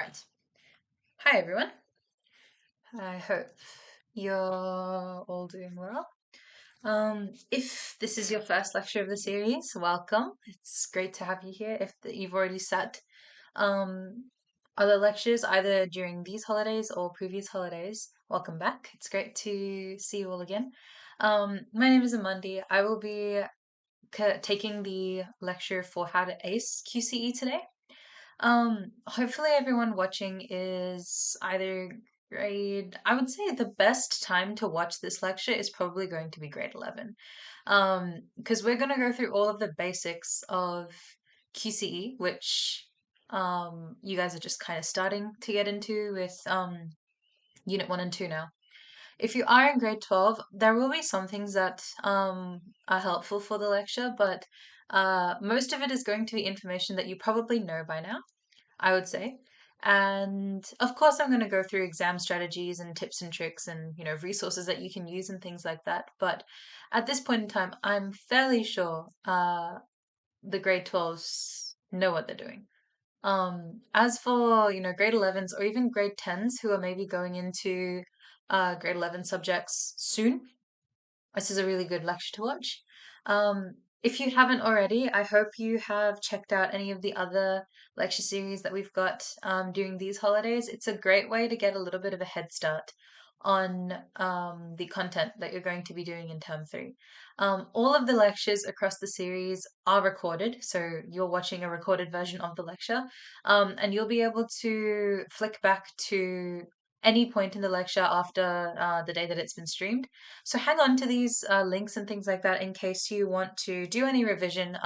Right. Hi, everyone. I hope you're all doing well. If this is your first lecture of the series, welcome. It's great to have you here. If you've already sat um, other lectures, either during these holidays or previous holidays, welcome back. It's great to see you all again. My name is Amandi. I will be taking the lecture for how to ACE QCE today. Hopefully everyone watching is either I would say the best time to watch this lecture is probably going to be grade 11. Because we're going to go through all of the basics of QCE, which you guys are just kind of starting to get into with unit 1 and 2 now. If you are in grade 12, there will be some things that are helpful for the lecture, but most of it is going to be information that you probably know by now, I would say. And of course, I'm going to go through exam strategies and tips and tricks and, resources that you can use and things like that. But at this point in time, I'm fairly sure the grade 12s know what they're doing. As for, grade 11s or even grade 10s who are maybe going into grade 11 subjects soon, this is a really good lecture to watch. If you haven't already, I hope you have checked out any of the other lecture series that we've got during these holidays. It's a great way to get a little bit of a head start on the content that you're going to be doing in term 3. All of the lectures across the series are recorded, so you're watching a recorded version of the lecture, and you'll be able to flick back to any point in the lecture after the day that it's been streamed. So hang on to these links and things like that in case you want to do any revision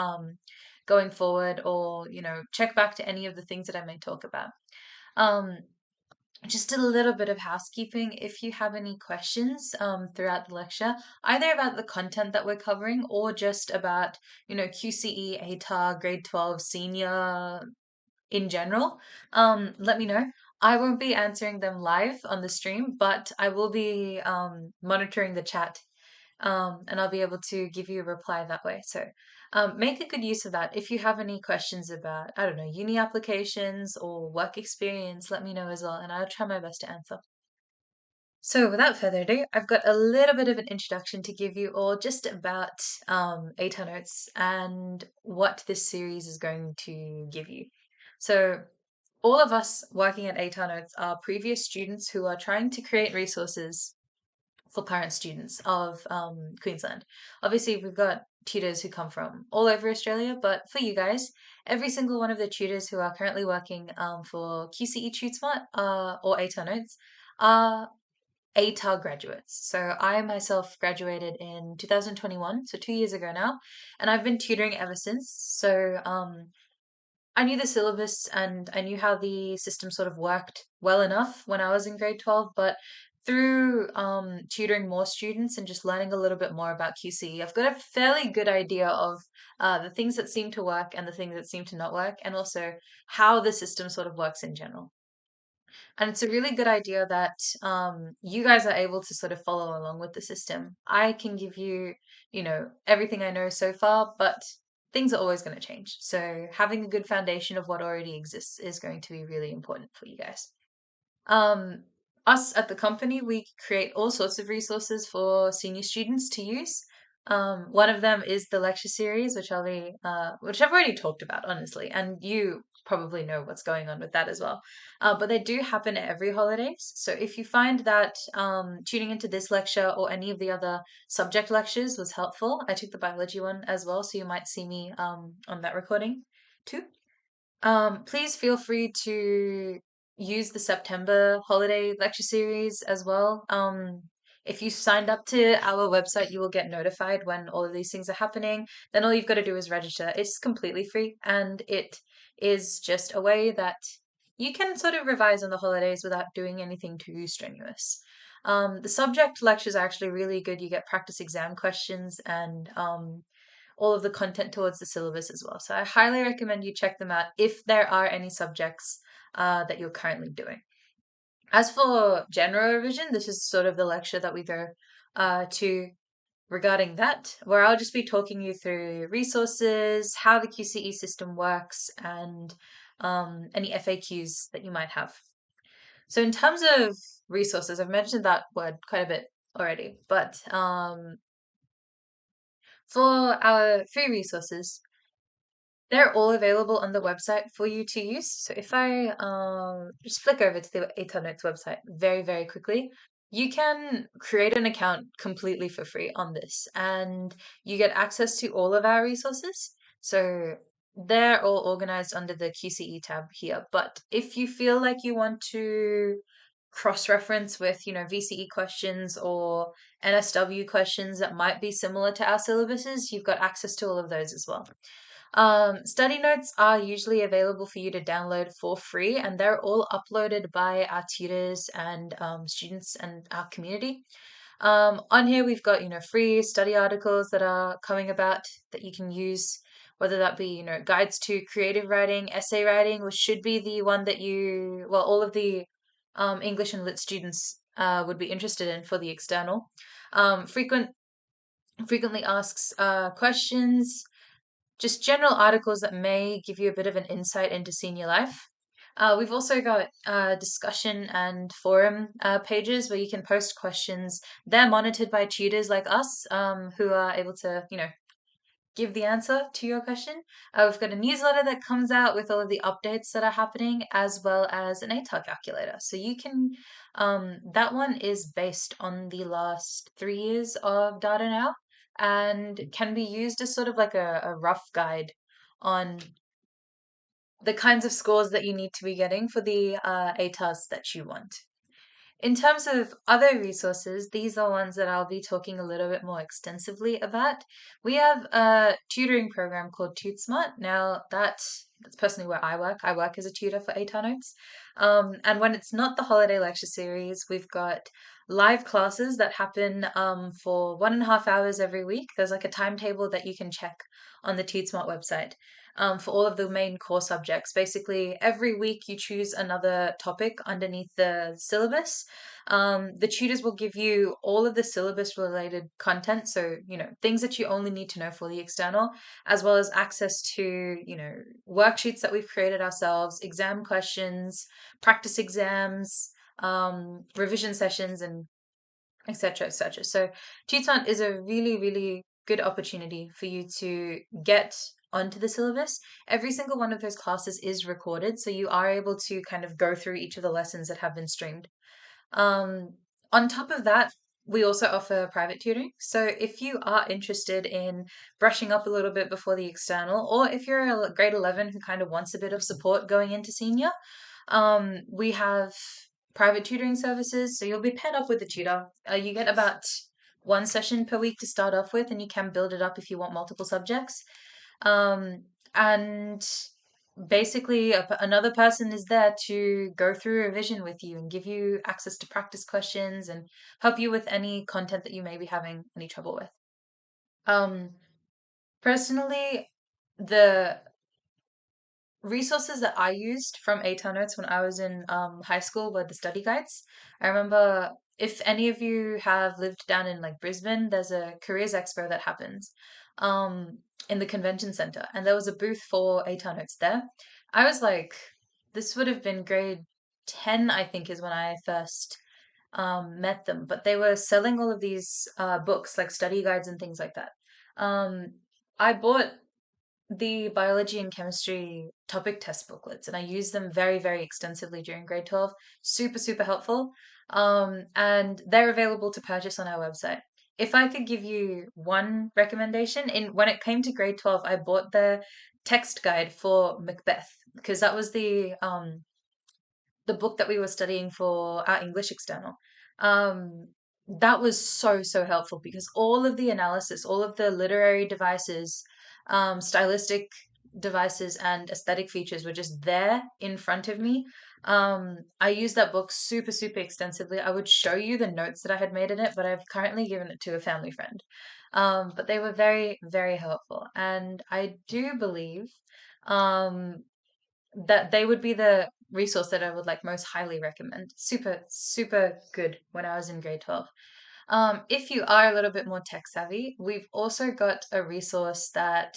going forward, or check back to any of the things that I may talk about. Just a little bit of housekeeping. If you have any questions throughout the lecture, either about the content that we're covering or just about, QCE, ATAR, grade 12, senior in general, let me know. I won't be answering them live on the stream, but I will be monitoring the chat, and I'll be able to give you a reply that way. So make a good use of that. If you have any questions about, I don't know, uni applications or work experience, let me know as well, and I'll try my best to answer. So without further ado, I've got a little bit of an introduction to give you all just about ATAR notes and what this series is going to give you. So all of us working at ATAR notes are previous students who are trying to create resources for current students of Queensland. Obviously, we've got tutors who come from all over Australia, but for you guys, every single one of the tutors who are currently working for QCE TuteSmart or ATAR notes are ATAR graduates. So I myself graduated in 2021, so 2 years ago now, and I've been tutoring ever since. So I knew the syllabus and I knew how the system sort of worked well enough when I was in grade 12, but through tutoring more students and just learning a little bit more about QCE, I've got a fairly good idea of the things that seem to work and the things that seem to not work, and also how the system sort of works in general. And it's a really good idea that you guys are able to sort of follow along with the system. I can give you, everything I know so far, but things are always going to change. So having a good foundation of what already exists is going to be really important for you guys. Um, Us at the company, we create all sorts of resources for senior students to use. One of them is the lecture series, which which I've already talked about, honestly, and you probably know what's going on with that as well. But they do happen every holidays. So if you find that tuning into this lecture or any of the other subject lectures was helpful, I took the biology one as well, so you might see me on that recording too. Please feel free to use the September holiday lecture series as well. If you signed up to our website, you will get notified when all of these things are happening. Then all you've got to do is register. It's completely free, and it is just a way that you can sort of revise on the holidays without doing anything too strenuous. The subject lectures are actually really good. You get practice exam questions and all of the content towards the syllabus as well. So I highly recommend you check them out if there are any subjects that you're currently doing. As for general revision, this is sort of the lecture that we go to regarding that, where I'll just be talking you through resources, how the QCE system works, and any FAQs that you might have. So in terms of resources, I've mentioned that word quite a bit already, but for our free resources, they're all available on the website for you to use. So if I just flick over to the ATAR Notes website very, very quickly, you can create an account completely for free on this, and you get access to all of our resources. So they're all organized under the QCE tab here. But if you feel like you want to cross-reference with, VCE questions or NSW questions that might be similar to our syllabuses, you've got access to all of those as well. Study notes are usually available for you to download for free, and they're all uploaded by our tutors and students and our community. On here, we've got, free study articles that are coming about that you can use, whether that be, guides to creative writing, essay writing, which should be the one that all of the English and Lit students would be interested in for the external. Frequently asks questions, just general articles that may give you a bit of an insight into senior life. We've also got discussion and forum pages where you can post questions. They're monitored by tutors like us, who are able to, give the answer to your question. We've got a newsletter that comes out with all of the updates that are happening, as well as an ATAR calculator. So you can, that one is based on the last 3 years of data now, and can be used as sort of like a rough guide on the kinds of scores that you need to be getting for the ATARs that you want. In terms of other resources, these are ones that I'll be talking a little bit more extensively about. We have a tutoring program called TuteSmart. Now, that's personally where I work. I work as a tutor for ATAR Notes. And when it's not the holiday lecture series, we've got live classes that happen for 1.5 hours every week. There's like a timetable that you can check on the TuteSmart website. For all of the main core subjects. Basically, every week you choose another topic underneath the syllabus. The tutors will give you all of the syllabus related content, so things that you only need to know for the external, as well as access to worksheets that we've created ourselves, exam questions, practice exams, revision sessions, and etc. etc. So TuteSmart is a really, really good opportunity for you to get onto the syllabus. Every single one of those classes is recorded, so you are able to kind of go through each of the lessons that have been streamed. On top of that, we also offer private tutoring. So if you are interested in brushing up a little bit before the external, or if you're a grade 11 who kind of wants a bit of support going into senior, we have private tutoring services. So you'll be paired up with a tutor. You get about one session per week to start off with, and you can build it up if you want multiple subjects. And basically, another person is there to go through revision with you and give you access to practice questions and help you with any content that you may be having any trouble with. Personally, the resources that I used from ATAR Notes when I was in high school were the study guides. I remember, if any of you have lived down in like Brisbane, there's a careers expo that happens in the convention center, and there was a booth for ATAR Notes there. I was like, this would have been grade 10, I think, is when I first met them, but they were selling all of these books, like study guides and things like that. I bought the biology and chemistry topic test booklets, and I use them very, very extensively during grade 12. Super, super helpful. And they're available to purchase on our website. If I could give you one recommendation, when it came to grade 12, I bought the text guide for Macbeth, because that was the book that we were studying for our English external. That was so, so helpful, because all of the analysis, all of the literary devices, stylistic devices, and aesthetic features were just there in front of me. I used that book super, super extensively. I would show you the notes that I had made in it, but I've currently given it to a family friend. But they were very, very helpful. And I do believe that they would be the resource that I would like most highly recommend. Super, super good when I was in grade 12. If you are a little bit more tech savvy, we've also got a resource that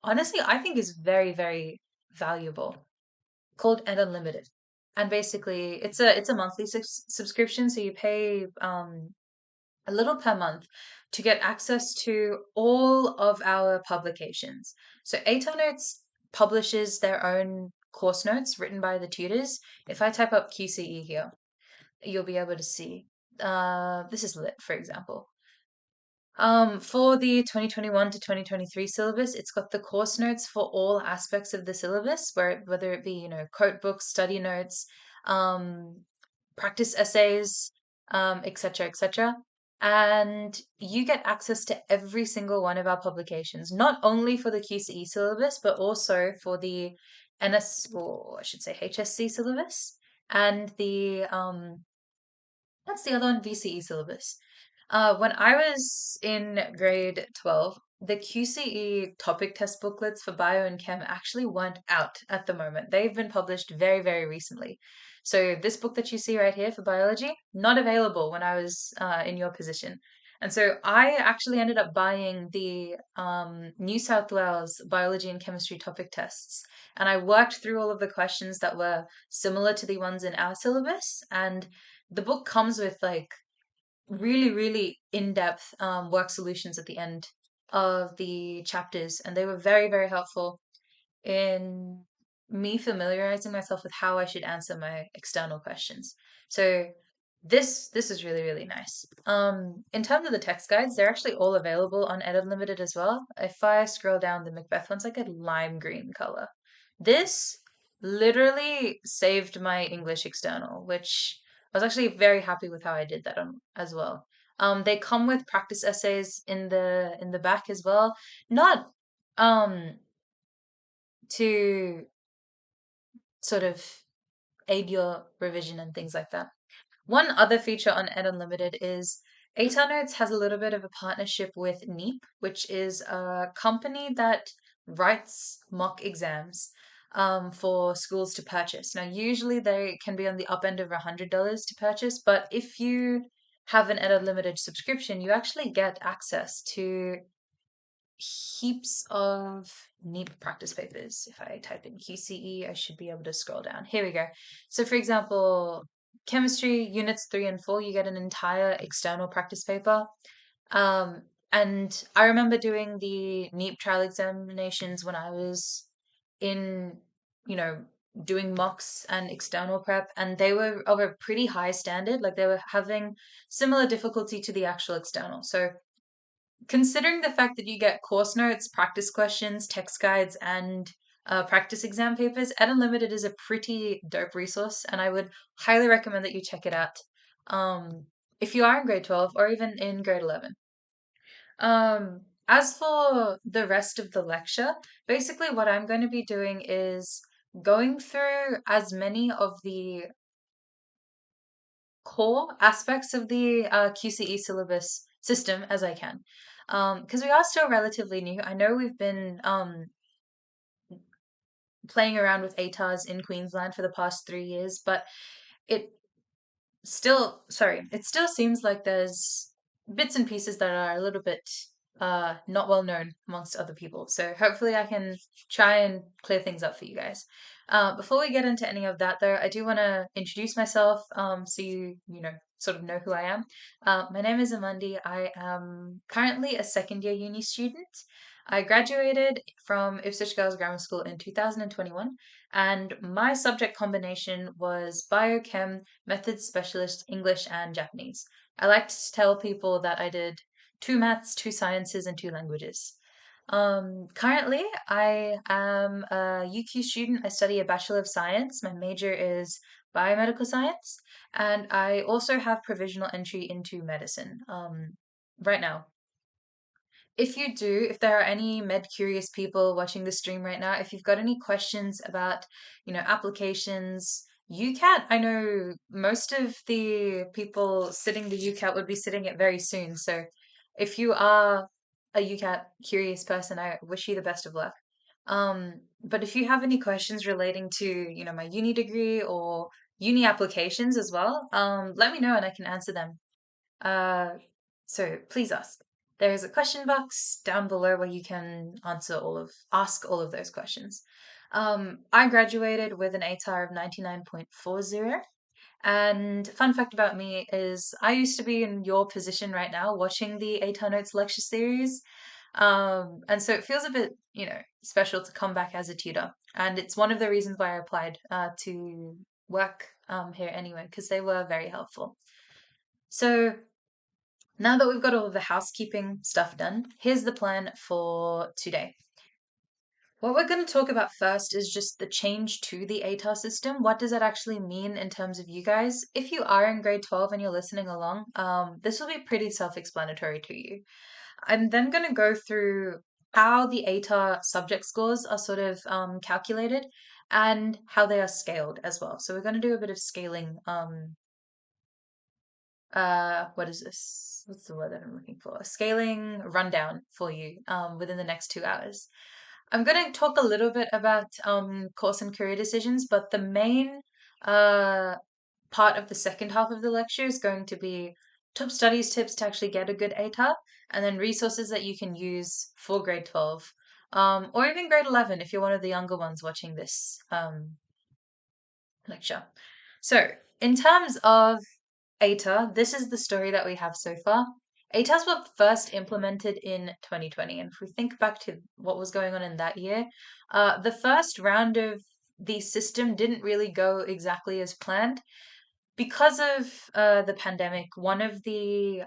honestly I think is very, very valuable called Ed Unlimited. And basically, it's a monthly subscription, so you pay a little per month to get access to all of our publications. So ATAR Notes publishes their own course notes written by the tutors. If I type up QCE here, you'll be able to see. This is lit, for example. For the 2021 to 2023 syllabus, it's got the course notes for all aspects of the syllabus, whether it be, quote books, study notes, um, practice essays, etc., etc. And you get access to every single one of our publications, not only for the QCE syllabus, but also for the or I should say HSC syllabus and that's the other one, VCE syllabus. When I was in grade 12, the QCE topic test booklets for bio and chem actually weren't out at the moment. They've been published very, very recently. So this book that you see right here for biology, not available when I was in your position. And so I actually ended up buying the New South Wales biology and chemistry topic tests. And I worked through all of the questions that were similar to the ones in our syllabus. And the book comes with like really, really in-depth work solutions at the end of the chapters, and they were very, very helpful in me familiarizing myself with how I should answer my external questions. So this is really, really nice. In terms of the text guides, they're actually all available on Ed Unlimited as well. If I scroll down, the Macbeth one's like a lime green color. This literally saved my English external, which I was actually very happy with how I did that on as well. They come with practice essays in the back as well. Not um to sort of aid your revision and things like that. One other feature on Ed Unlimited is ATAR Notes has a little bit of a partnership with NEEP, which is a company that writes mock exams for schools to purchase. Now, usually they can be on the up end of $100 to purchase, but if you have an Ed Unlimited subscription, you actually get access to heaps of NEEP practice papers. If I type in QCE, I should be able to scroll down. Here we go. So, for example, chemistry units 3 and 4, you get an entire external practice paper. Um, and I remember doing the NEEP trial examinations when I was in, you know, doing mocks and external prep, and they were of a pretty high standard. Like they were having similar difficulty to the actual external. So considering the fact that you get course notes, practice questions, text guides, and practice exam papers, Ed Unlimited is a pretty dope resource, and I would highly recommend that you check it out if you are in grade 12 or even in grade 11. As for the rest of the lecture, basically what I'm going to be doing is going through as many of the core aspects of the QCE syllabus system as I can. Because we are still relatively new. I know we've been playing around with ATARs in Queensland for the past 3 years, but it it still seems like there's bits and pieces that are a little bit not well known amongst other people. So hopefully I can try and clear things up for you guys. Before we get into any of that though, I do want to introduce myself so you sort of know who I am. My name is Amandi. I am currently a second year uni student. I graduated from Ipswich Girls Grammar School in 2021, and my subject combination was biochem, methods specialist, English, and Japanese. I like to tell people that I did 2 maths, 2 sciences, and 2 languages. Currently, I am a UQ student. I study a Bachelor of Science. My major is biomedical science, and I also have provisional entry into medicine right now. If there are any med curious people watching the stream right now, if you've got any questions about, applications, UCAT, I know most of the people sitting the UCAT would be sitting it very soon. So if you are a UCAT curious person, I wish you the best of luck. But if you have any questions relating to, my uni degree or uni applications as well, let me know and I can answer them. Uh, so please ask. there is a question box down below where you can ask all of those questions. I graduated with an ATAR of 99.40. And fun fact about me is I used to be in your position right now watching the ATAR Notes lecture series. And so it feels a bit, special to come back as a tutor. And it's one of the reasons why I applied to work here anyway, because they were very helpful. So now that we've got all of the housekeeping stuff done, here's the plan for today. What we're going to talk about first is just the change to the ATAR system. What does that actually mean in terms of you guys? If you are in grade 12 and you're listening along, this will be pretty self-explanatory to you. I'm then going to go through how the ATAR subject scores are sort of calculated and how they are scaled as well. So we're going to do a bit of scaling. What is this? What's the word that I'm looking for? A scaling rundown for you within the next 2 hours. I'm going to talk a little bit about course and career decisions, but the main part of the second half of the lecture is going to be top studies tips to actually get a good ATAR, and then resources that you can use for grade 12, or even grade 11 if you're one of the younger ones watching this lecture. So, in terms of ATAR, this is the story that we have so far. ATARs were first implemented in 2020, and if we think back to what was going on in that year, the first round of the system didn't really go exactly as planned. Because of the pandemic, one of the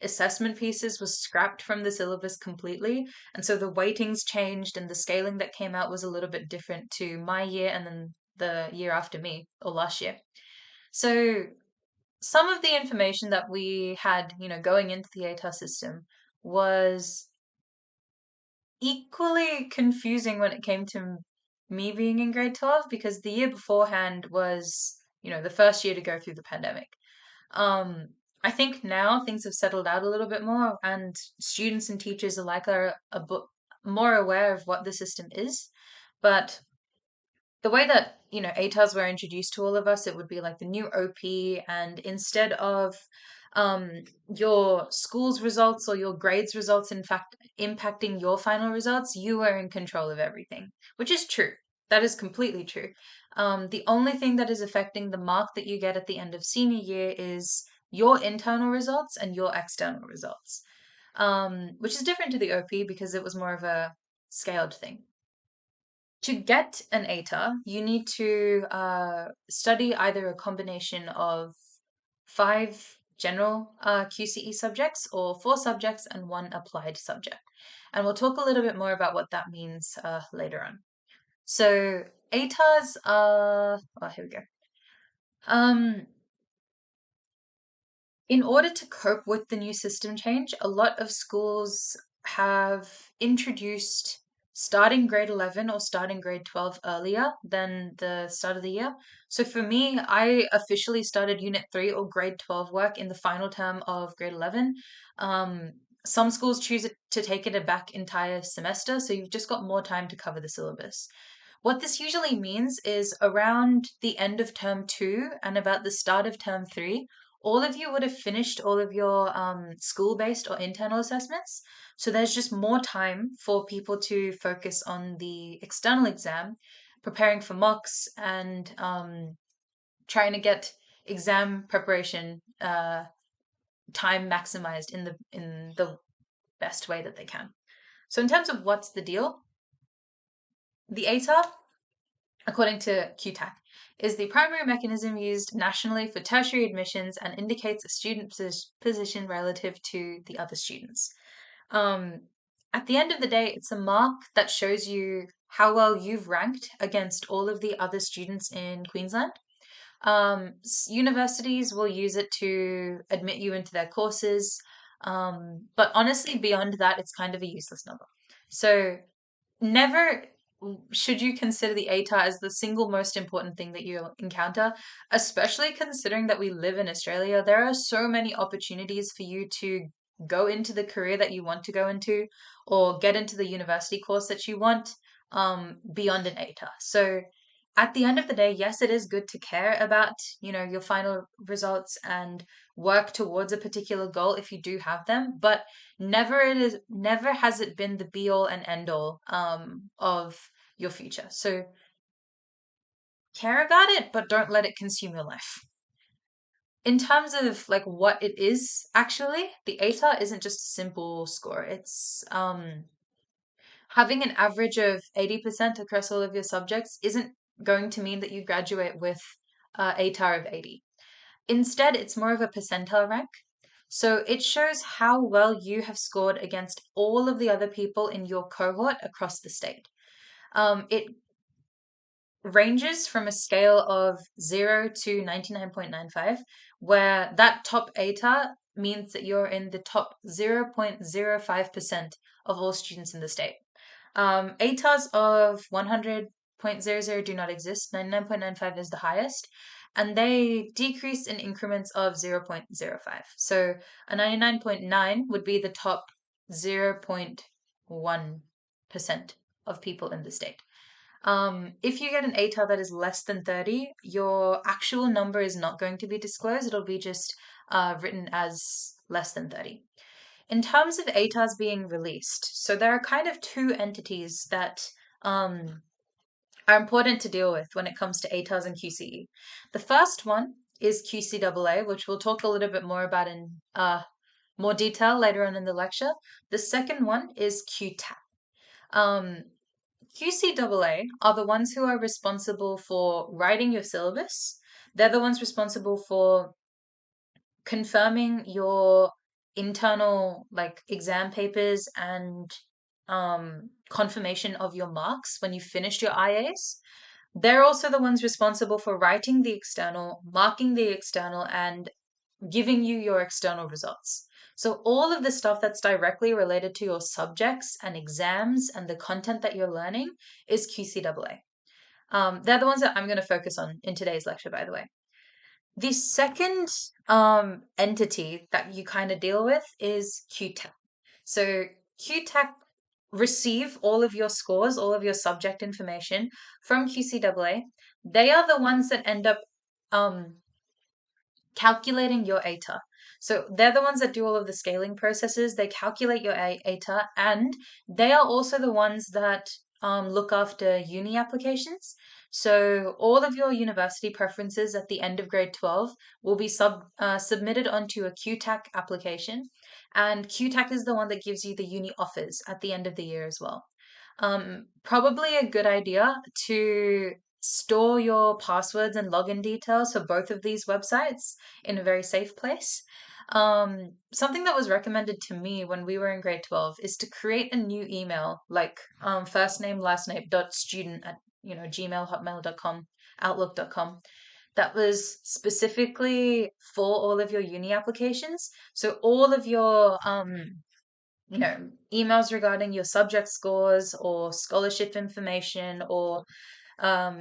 assessment pieces was scrapped from the syllabus completely, and so the weightings changed, and the scaling that came out was a little bit different to my year and then the year after me, or last year. So some of the information that we had, going into the ATAR system was equally confusing when it came to me being in grade 12, because the year beforehand was, the first year to go through the pandemic. I think now things have settled out a little bit more, and students and teachers alike are more aware of what the system is. But the way that, ATARs were introduced to all of us, it would be like the new OP, and instead of your school's results or your grades results, in fact, impacting your final results, you were in control of everything, which is true. That is completely true. The only thing that is affecting the mark that you get at the end of senior year is your internal results and your external results, which is different to the OP because it was more of a scaled thing. To get an ATAR, you need to study either a combination of 5 general QCE subjects or 4 subjects and 1 applied subject. And we'll talk a little bit more about what that means later on. So ATARs are, here we go. In order to cope with the new system change, a lot of schools have introduced starting grade 11 or starting grade 12 earlier than the start of the year. So for me, I officially started Unit 3 or grade 12 work in the final term of grade 11. Some schools choose to take it a back entire semester, so you've just got more time to cover the syllabus. What this usually means is around the end of term 2 and about the start of term 3, all of you would have finished all of your school-based or internal assessments. So there's just more time for people to focus on the external exam, preparing for mocks, and trying to get exam preparation time maximized in the best way that they can. So in terms of what's the deal, the ATAR, according to QTAC, is the primary mechanism used nationally for tertiary admissions and indicates a student position relative to the other students. At the end of the day, it's a mark that shows you how well you've ranked against all of the other students in Queensland. Universities will use it to admit you into their courses, but honestly, beyond that, it's kind of a useless number. So never should you consider the ATAR as the single most important thing that you encounter, especially considering that we live in Australia. There are so many opportunities for you to go into the career that you want to go into or get into the university course that you want beyond an ATAR. So at the end of the day, yes, it is good to care about, your final results and work towards a particular goal if you do have them, but never has it been the be all and end all of your future. So care about it, but don't let it consume your life. In terms of like what it is actually, the ATAR isn't just a simple score. It's having an average of 80% across all of your subjects isn't going to mean that you graduate with ATAR of 80. Instead, it's more of a percentile rank. So it shows how well you have scored against all of the other people in your cohort across the state. It ranges from a scale of 0 to 99.95, where that top ATAR means that you're in the top 0.05% of all students in the state. ATARs of 100.00 do not exist. 99.95 is the highest, and they decrease in increments of 0.05. So a 99.9 would be the top 0.1% of people in the state. If you get an ATAR that is less than 30, your actual number is not going to be disclosed. It'll be just written as less than 30. In terms of ATARs being released, so there are kind of two entities that are important to deal with when it comes to ATARs and QCE. The first one is QCAA, which we'll talk a little bit more about in more detail later on in the lecture. The second one is QTAP. QCAA are the ones who are responsible for writing your syllabus. They're the ones responsible for confirming your internal like exam papers and confirmation of your marks when you finished your IAs. They're also the ones responsible for writing the external, marking the external, and giving you your external results. So all of the stuff that's directly related to your subjects and exams and the content that you're learning is QCAA. They're the ones that I'm going to focus on in today's lecture, by the way. The second entity that you kind of deal with is QTAC. So QTAC receive all of your scores, all of your subject information from QCAA. They are the ones that end up calculating your ATAR. So they're the ones that do all of the scaling processes. They calculate your ATAR, and they are also the ones that look after uni applications. So all of your university preferences at the end of grade 12 will be submitted onto a QTAC application, and QTAC is the one that gives you the uni offers at the end of the year as well. Probably a good idea to store your passwords and login details for both of these websites in a very safe place. Something that was recommended to me when we were in grade 12 is to create a new email, like first name, last name, .student at Gmail, hotmail.com, outlook.com, that was specifically for all of your uni applications. So all of your emails regarding your subject scores or scholarship information or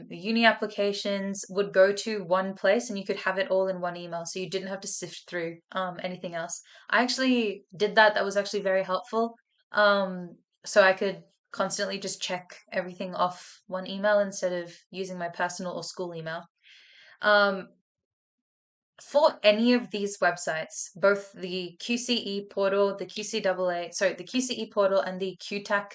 uni applications would go to one place, and you could have it all in one email, so you didn't have to sift through anything else. I actually did that. That was actually very helpful. So I could constantly just check everything off one email instead of using my personal or school email. For any of these websites, both the QCE portal, the QCE portal and the QTAC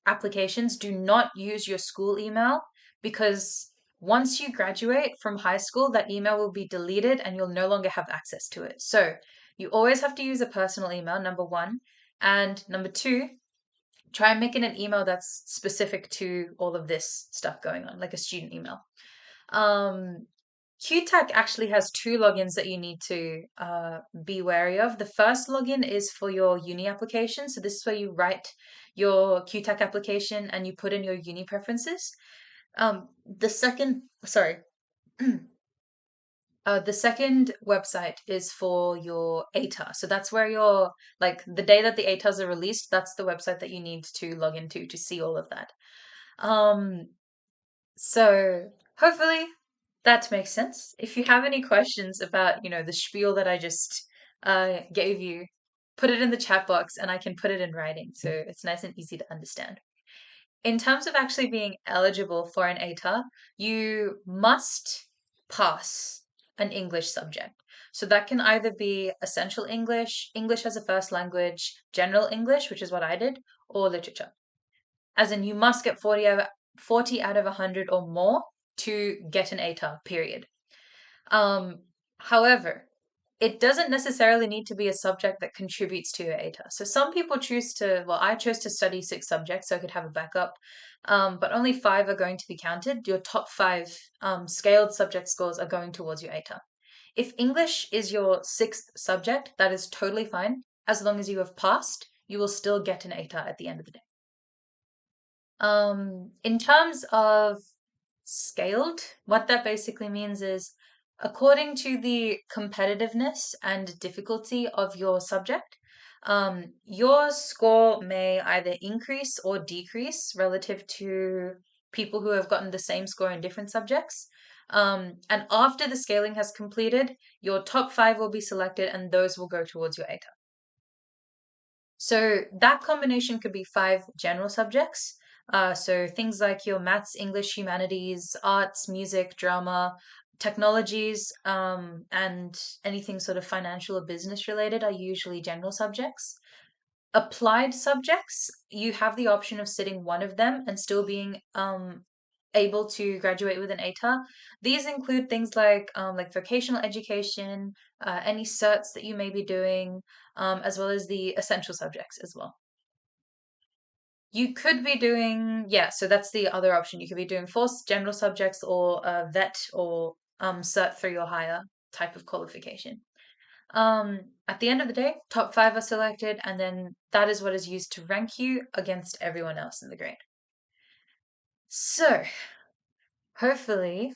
applications, do not use your school email, because once you graduate from high school, that email will be deleted and you'll no longer have access to it. So you always have to use a personal email, number one. And number two, try and make it an email that's specific to all of this stuff going on, like a student email. QTAC actually has two logins that you need to be wary of. The first login is for your uni application. So this is where you write your QTAC application and you put in your uni preferences. The second website is for your ATAR. So that's where your, like the day that the ATARs are released, that's the website that you need to log into to see all of that. So hopefully that makes sense. If you have any questions about, the spiel that I just gave you, put it in the chat box and I can put it in writing so it's nice and easy to understand. in terms of actually being eligible for an ATAR, you must pass an English subject. So that can either be essential English, English as a first language, general English, which is what I did, or literature. As in, you must get 40 out of 100 or more to get an ATAR, period. However, it doesn't necessarily need to be a subject that contributes to your ATAR. So some people choose to, well, I chose to study 6 subjects so I could have a backup, but only 5 are going to be counted. Your top 5 scaled subject scores are going towards your ATAR. If English is your 6th subject, that is totally fine. As long as you have passed, you will still get an ATAR at the end of the day. In terms of scaled, what that basically means is according to the competitiveness and difficulty of your subject, your score may either increase or decrease relative to people who have gotten the same score in different subjects. And after the scaling has completed, your top 5 will be selected and those will go towards your ATAR. So that combination could be 5 general subjects. So things like your maths, English, humanities, arts, music, drama, technologies, and anything sort of financial or business related are usually general subjects. Applied subjects, you have the option of sitting one of them and still being able to graduate with an ATAR. These include things like vocational education, any certs that you may be doing, as well as the essential subjects as well. You could be doing, yeah, so that's the other option. You could be doing 4 general subjects or vet or cert 3 or higher type of qualification. At the end of the day, top 5 are selected, and then that is what is used to rank you against everyone else in the grade. So, hopefully,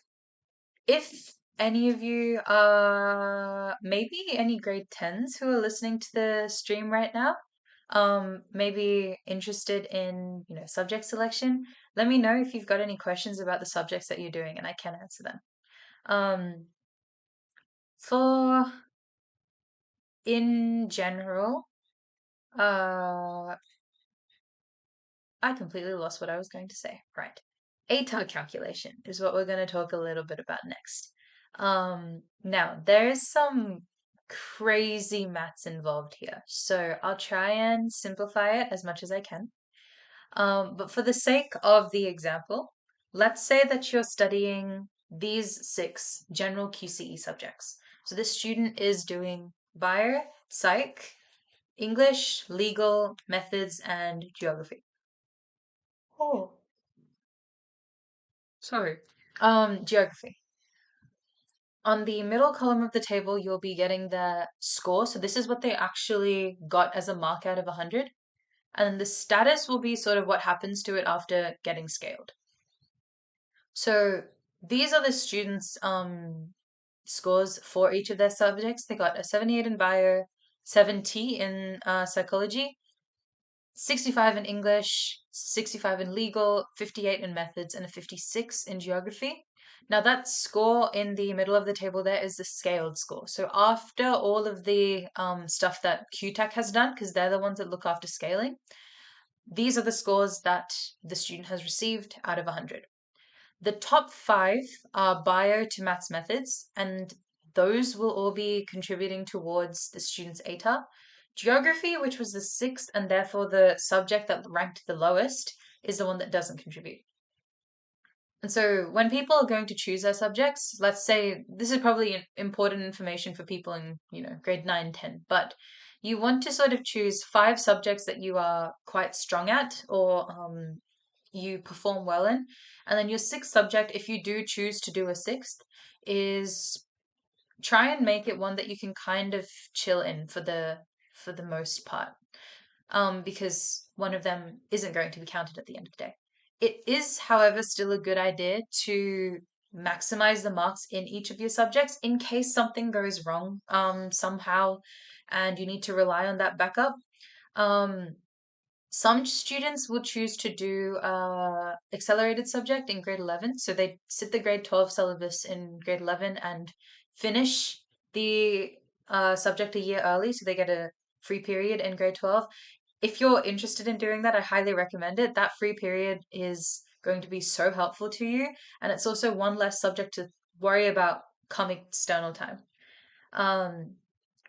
if any of you are maybe any grade 10s who are listening to the stream right now, maybe interested in, subject selection, let me know if you've got any questions about the subjects that you're doing and I can answer them. For in general, I completely lost what I was going to say. Right. ATAR calculation is what we're going to talk a little bit about next. Now, there is some crazy maths involved here, so I'll try and simplify it as much as I can. But for the sake of the example, let's say that you're studying these 6 general QCE subjects. So this student is doing bio, psych, English, legal, methods, and geography. Oh, sorry. Geography. On the middle column of the table, you'll be getting the score. So this is what they actually got as a mark out of 100. And the status will be sort of what happens to it after getting scaled. So these are the students' scores for each of their subjects. They got a 78 in bio, 70 in psychology, 65 in English, 65 in legal, 58 in methods, and a 56 in geography. Now that score in the middle of the table there is the scaled score. So after all of the stuff that QTAC has done, because they're the ones that look after scaling, these are the scores that the student has received out of 100. The top 5 are bio to maths methods, and those will all be contributing towards the student's ATAR. Geography, which was the 6th and therefore the subject that ranked the lowest, is the one that doesn't contribute. And so when people are going to choose their subjects, let's say this is probably important information for people in, grade 9, 10, but you want to sort of choose 5 subjects that you are quite strong at or you perform well in. And then your 6th subject, if you do choose to do a 6th, is try and make it one that you can kind of chill in for the most part. Because one of them isn't going to be counted at the end of the day. It is, however, still a good idea to maximize the marks in each of your subjects in case something goes wrong somehow and you need to rely on that backup. Some students will choose to do accelerated subject in grade 11. So they sit the grade 12 syllabus in grade 11 and finish the subject a year early. So they get a free period in grade 12. if you're interested in doing that, I highly recommend it. That free period is going to be so helpful to you, and it's also one less subject to worry about come external time, um,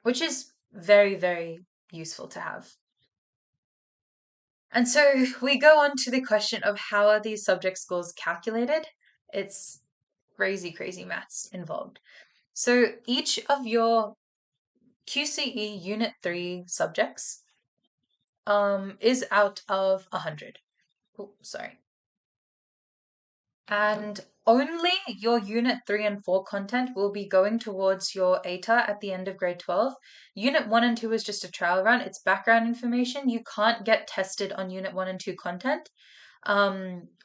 which is very, very useful to have. And so we go on to the question of how are these subject scores calculated? It's crazy, crazy maths involved. So each of your QCE Unit 3 subjects is out of 100. Oh, sorry. And only your Unit 3 and 4 content will be going towards your ATAR at the end of grade 12. Unit 1 and 2 is just a trial run. It's background information. You can't get tested on Unit 1 and 2 content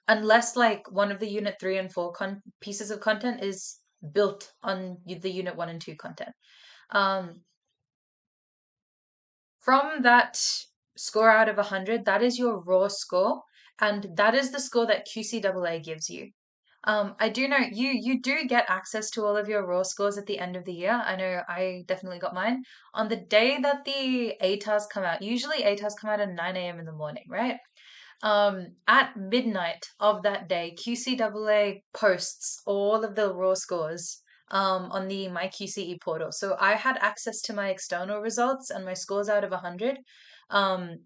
unless like one of the Unit 3 and 4 pieces of content is built on the Unit 1 and 2 content. From that score out of 100, that is your raw score, and that is the score that QCAA gives you. I do know you do get access to all of your raw scores at the end of the year. I know I definitely got mine. On the day that the ATARs come out, usually ATARs come out at 9 a.m. in the morning, right? At midnight of that day, QCAA posts all of the raw scores on the My QCE portal. So I had access to my external results and my scores out of 100 um,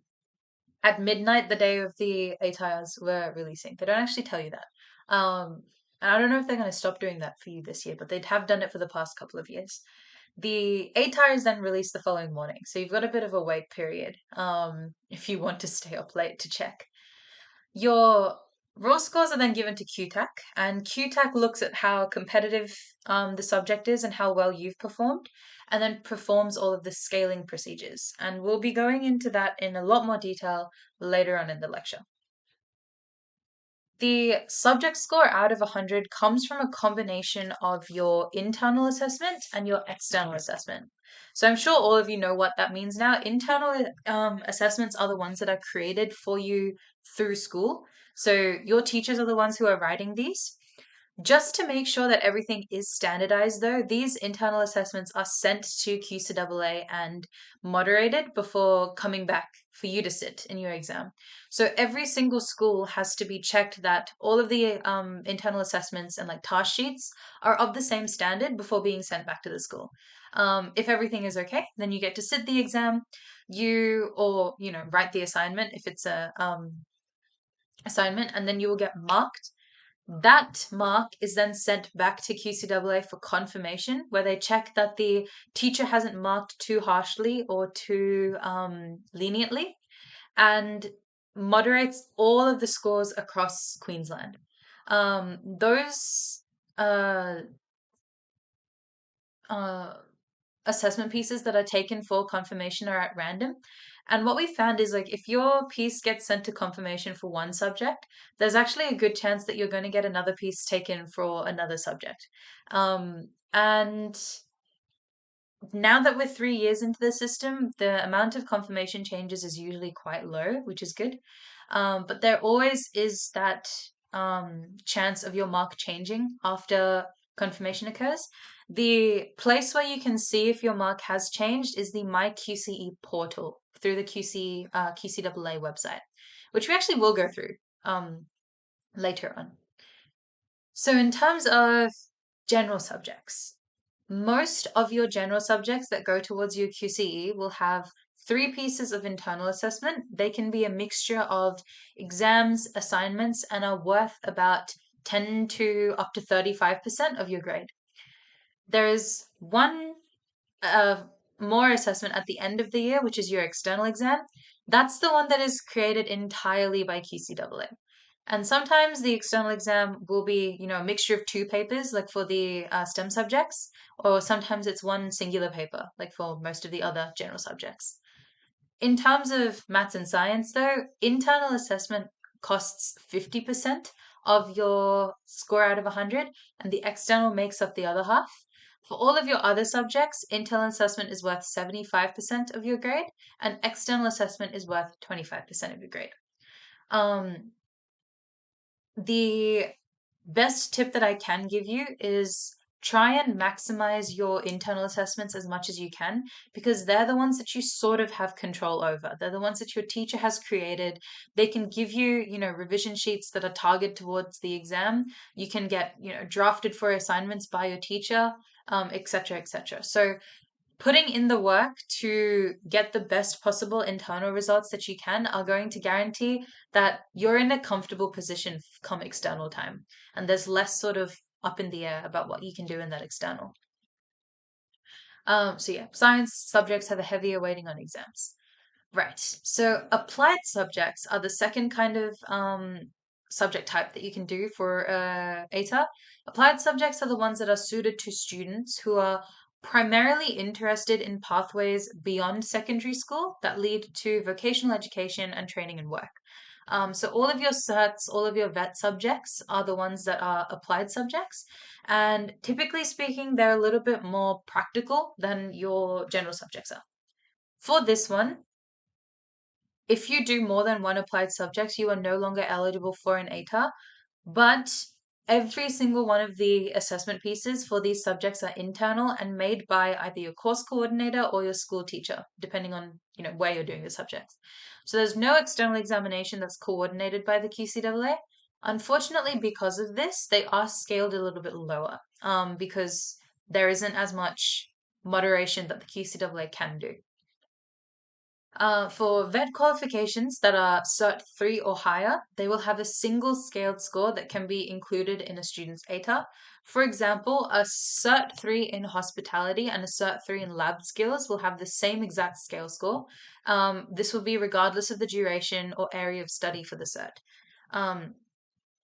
at midnight the day of the ATIRs were releasing. They don't actually tell you that. And I don't know if they're going to stop doing that for you this year, but they have done it for the past couple of years. The ATAR is then released the following morning, so you've got a bit of a wait period if you want to stay up late to check. Your raw scores are then given to QTAC, and QTAC looks at how competitive the subject is and how well you've performed, and then performs all of the scaling procedures. And we'll be going into that in a lot more detail later on in the lecture. The subject score out of 100 comes from a combination of your internal assessment and your external assessment. So I'm sure all of you know what that means now. Internal assessments are the ones that are created for you through school. So your teachers are the ones who are writing these. Just to make sure that everything is standardized, though, these internal assessments are sent to QCAA and moderated before coming back for you to sit in your exam. So every single school has to be checked that all of the internal assessments and like task sheets are of the same standard before being sent back to the school. If everything is okay, then you get to sit the exam, or write the assignment if it's a assignment, and then you will get marked. That mark is then sent back to QCAA for confirmation, where they check that the teacher hasn't marked too harshly or too leniently, and moderates all of the scores across Queensland. Those assessment pieces that are taken for confirmation are at random. And what we found is like if your piece gets sent to confirmation for one subject, there's actually a good chance that you're going to get another piece taken for another subject. And now that we're 3 years into the system, the amount of confirmation changes is usually quite low, which is good. But there always is that chance of your mark changing after confirmation occurs. The place where you can see if your mark has changed is the My QCE portal through the QCAA website, which we actually will go through later on. So in terms of general subjects, most of your general subjects that go towards your QCE will have 3 pieces of internal assessment. They can be a mixture of exams, assignments, and are worth about 10 to up to 35% of your grade. There is one more assessment at the end of the year, which is your external exam. That's the one that is created entirely by QCAA. And sometimes the external exam will be, a mixture of 2 papers, like for the STEM subjects, or sometimes it's one singular paper, like for most of the other general subjects. In terms of maths and science, though, internal assessment costs 50% of your score out of 100, and the external makes up the other half. For all of your other subjects, internal assessment is worth 75% of your grade, and external assessment is worth 25% of your grade. The best tip that I can give you is try and maximize your internal assessments as much as you can, because they're the ones that you sort of have control over. They're the ones that your teacher has created. They can give you, revision sheets that are targeted towards the exam. You can get, drafted for assignments by your teacher, etc., etc. So putting in the work to get the best possible internal results that you can are going to guarantee that you're in a comfortable position come external time. And there's less sort of up in the air about what you can do in that external. So yeah, science subjects have a heavier weighting on exams. Right. So applied subjects are the second kind of subject type that you can do for ATA. Applied subjects are the ones that are suited to students who are primarily interested in pathways beyond secondary school that lead to vocational education and training and work. So all of your certs, all of your vet subjects are the ones that are applied subjects. And typically speaking, they're a little bit more practical than your general subjects are. For this one, if you do more than one applied subjects, you are no longer eligible for an ATAR, but every single one of the assessment pieces for these subjects are internal and made by either your course coordinator or your school teacher, depending on, where you're doing the subjects. So there's no external examination that's coordinated by the QCAA. Unfortunately, because of this, they are scaled a little bit lower, because there isn't as much moderation that the QCAA can do. For vet qualifications that are Cert 3 or higher, they will have a single scaled score that can be included in a student's ATAR. For example, a Cert 3 in hospitality and a Cert 3 in lab skills will have the same exact scale score. This will be regardless of the duration or area of study for the cert.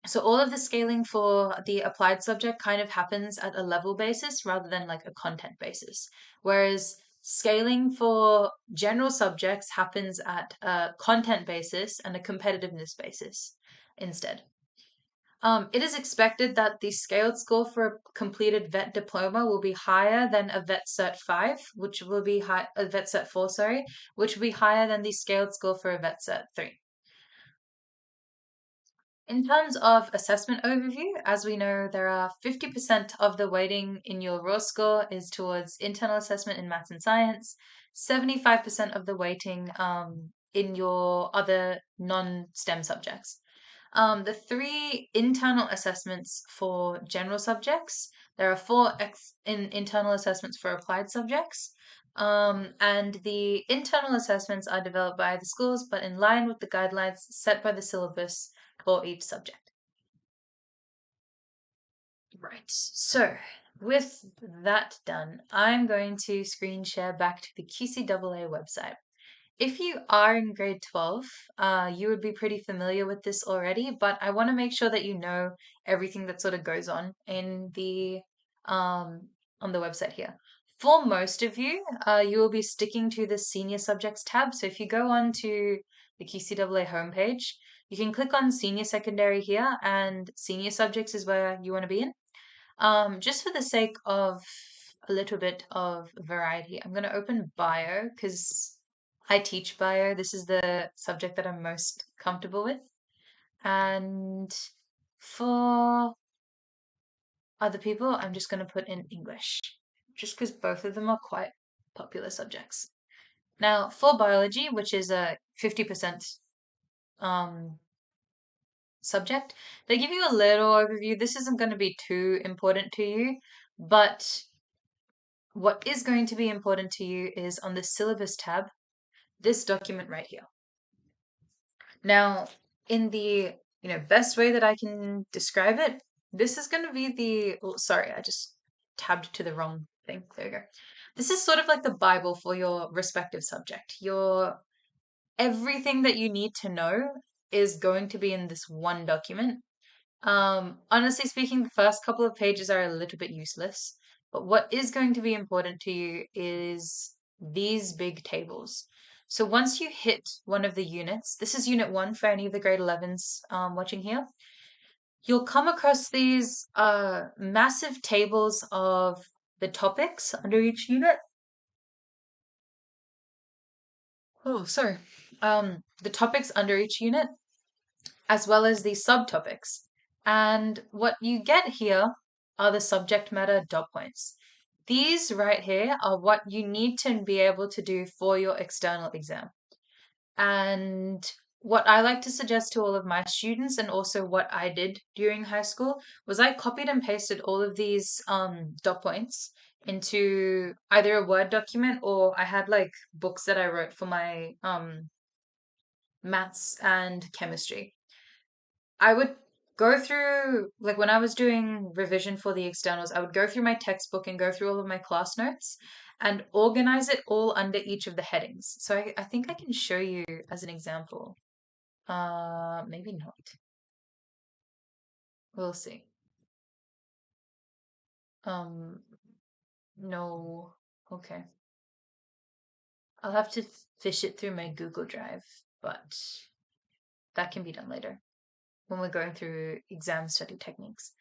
So all of the scaling for the applied subject kind of happens at a level basis rather than like a content basis. Whereas scaling for general subjects happens at a content basis and a competitiveness basis instead. It is expected that the scaled score for a completed vet diploma will be higher than a vet cert 5, which will be a vet cert 4, sorry, which will be higher than the scaled score for a vet cert 3. In terms of assessment overview, as we know, there are 50% of the weighting in your raw score is towards internal assessment in maths and science, 75% of the weighting in your other non-STEM subjects. The three internal assessments for general subjects, there are four internal assessments for applied subjects. And the internal assessments are developed by the schools, but in line with the guidelines set by the syllabus for each subject. Right, so with that done, I'm going to screen share back to the QCAA website. If you are in grade 12, you would be pretty familiar with this already, but I want to make sure that you know everything that sort of goes on in the on the website here. For most of you, you will be sticking to the senior subjects tab. So if you go on to the QCAA homepage, you can click on senior secondary here, and senior subjects is where you want to be in. Just for the sake of a little bit of variety, I'm going to open bio because I teach bio. This is the subject that I'm most comfortable with. And for other people, I'm just going to put in English, just because both of them are quite popular subjects. Now, for biology, which is a 50% subject, they give you a little overview. This isn't going to be too important to you, but what is going to be important to you is on the syllabus tab, this document right here. Now, in the best way that I can describe it, this is going to be the, oh, sorry, I just tabbed to the wrong thing. There we go. This is sort of like the Bible for your respective subject. Everything that you need to know is going to be in this one document. Honestly speaking, the first couple of pages are a little bit useless, but what is going to be important to you is these big tables. So once you hit one of the units, this is unit 1 for any of the grade 11s watching here, you'll come across these massive tables of the topics under each unit. Oh, sorry. The topics under each unit, as well as the subtopics. And what you get here are the subject matter dot points. These right here are what you need to be able to do for your external exam. And what I like to suggest to all of my students, and also what I did during high school, was I copied and pasted all of these dot points into either a Word document, or I had like books that I wrote for my maths and chemistry. I would go through, like when I was doing revision for the externals, I would go through my textbook and go through all of my class notes and organize it all under each of the headings. So I think I can show you as an example. Maybe not. We'll see. Um, no. Okay. I'll have to fish it through my Google Drive, but that can be done later when we're going through exam study techniques.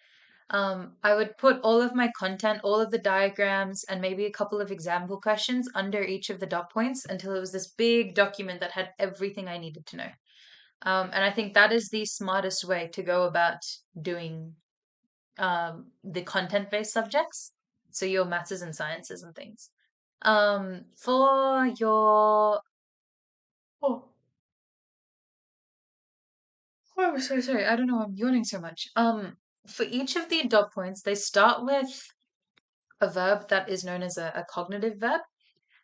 I would put all of my content, all of the diagrams, and maybe a couple of example questions under each of the dot points until it was this big document that had everything I needed to know. And I think that is the smartest way to go about doing the content-based subjects, so your maths and sciences and things. For your oh, oh, I'm so sorry. I don't know. I'm yawning so much. For each of the dot points, they start with a verb that is known as a cognitive verb.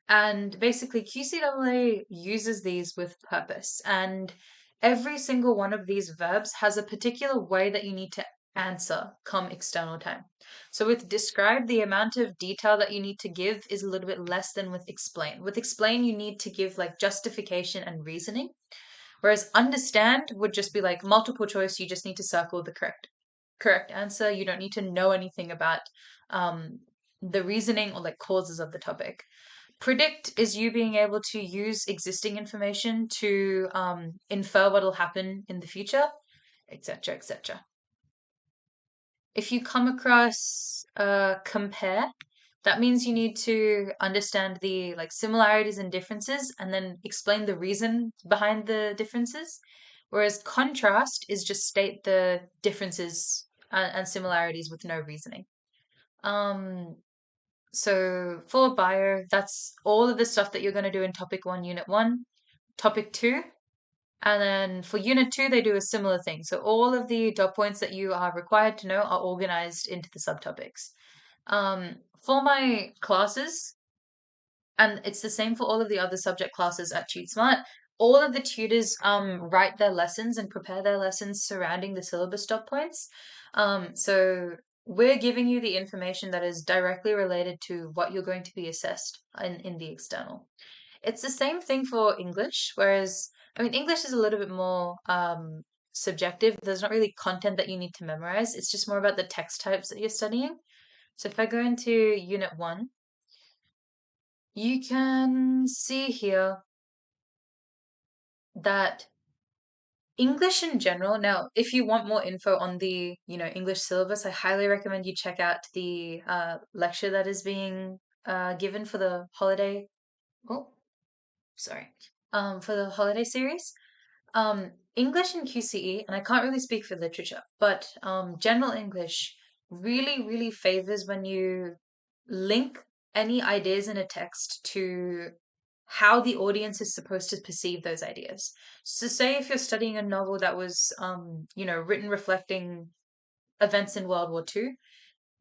And basically, QCAA uses these with purpose. And every single one of these verbs has a particular way that you need to answer come external time. So with describe, the amount of detail that you need to give is a little bit less than with explain. With explain, you need to give like justification and reasoning. Whereas understand would just be like multiple choice, you just need to circle the correct answer. You don't need to know anything about um, the reasoning or like causes of the topic. Predict is you being able to use existing information to infer what will happen in the future, etc., etc. If you come across compare, that means you need to understand the like similarities and differences and then explain the reason behind the differences. Whereas contrast is just state the differences and similarities with no reasoning. Um, so for bio, that's all of the stuff that you're going to do in topic one, unit one, topic two. And then for unit two, they do a similar thing. So all of the dot points that you are required to know are organized into the subtopics. For my classes, and it's the same for all of the other subject classes at TuteSmart, all of the tutors write their lessons and prepare their lessons surrounding the syllabus dot points. So we're giving you the information that is directly related to what you're going to be assessed in the external. It's the same thing for English, whereas I mean English is a little bit more subjective. There's not really content that you need to memorize. It's just more about the text types that you're studying. So if I go into unit one, you can see here that English in general. Now, if you want more info on the, English syllabus, I highly recommend you check out the lecture that is being given for the holiday. Oh, sorry. For the holiday series. English and QCE, and I can't really speak for literature, but general English really, really favors when you link any ideas in a text to how the audience is supposed to perceive those ideas. So, say if you're studying a novel that was, written reflecting events in World War II,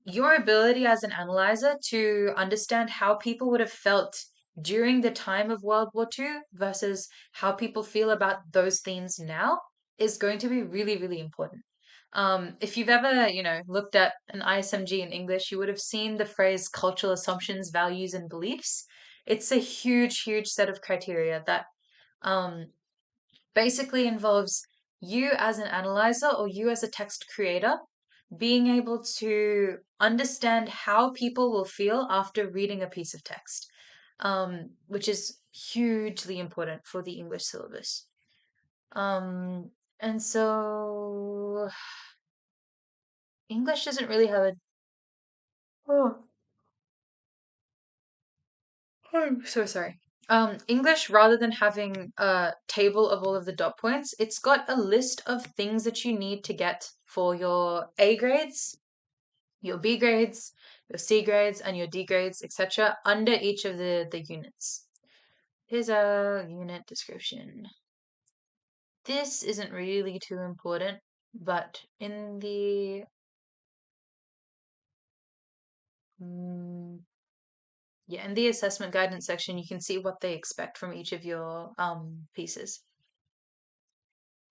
your ability as an analyzer to understand how people would have felt during the time of World War II versus how people feel about those themes now is going to be really, really important. If you've ever, looked at an ISMG in English, you would have seen the phrase cultural assumptions, values, and beliefs. It's a huge, huge set of criteria that um, basically involves you as an analyzer or you as a text creator being able to understand how people will feel after reading a piece of text, which is hugely important for the English syllabus. And so English doesn't really have a. Oh, I'm so sorry. English, rather than having a table of all of the dot points, it's got a list of things that you need to get for your A grades your B grades, your C grades, and your D grades, etc., under each of the units. Here's a unit description. This isn't really too important, but in the in the assessment guidance section, you can see what they expect from each of your pieces.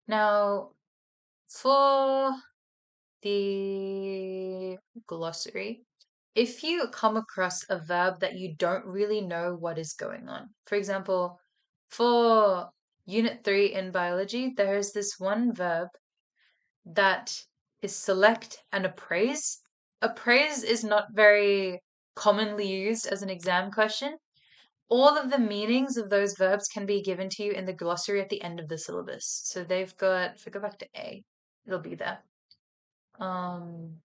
Now, for the glossary, if you come across a verb that you don't really know what is going on, for example, for Unit 3 in biology, there is this one verb that is select and appraise. Appraise is not very commonly used as an exam question. All of the meanings of those verbs can be given to you in the glossary at the end of the syllabus. So they've got, if we go back to A, it'll be there. Um,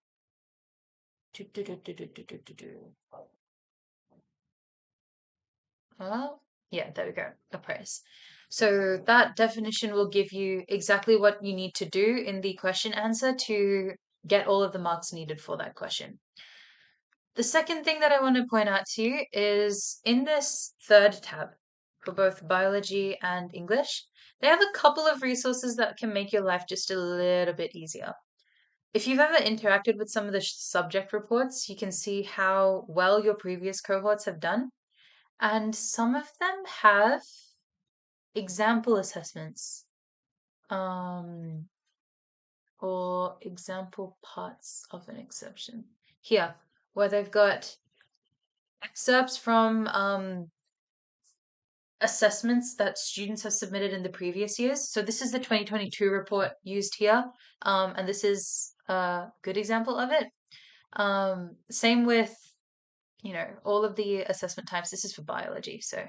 yeah, there we go. Appraise. So that definition will give you exactly what you need to do in the question answer to get all of the marks needed for that question. The second thing that I want to point out to you is in this third tab for both biology and English, they have a couple of resources that can make your life just a little bit easier. If you've ever interacted with some of the subject reports, you can see how well your previous cohorts have done. And some of them have example assessments, or example parts of an exception. Here, where they've got excerpts from assessments that students have submitted in the previous years. So this is the 2022 report used here, and this is a good example of it. Same with, all of the assessment types. This is for biology, so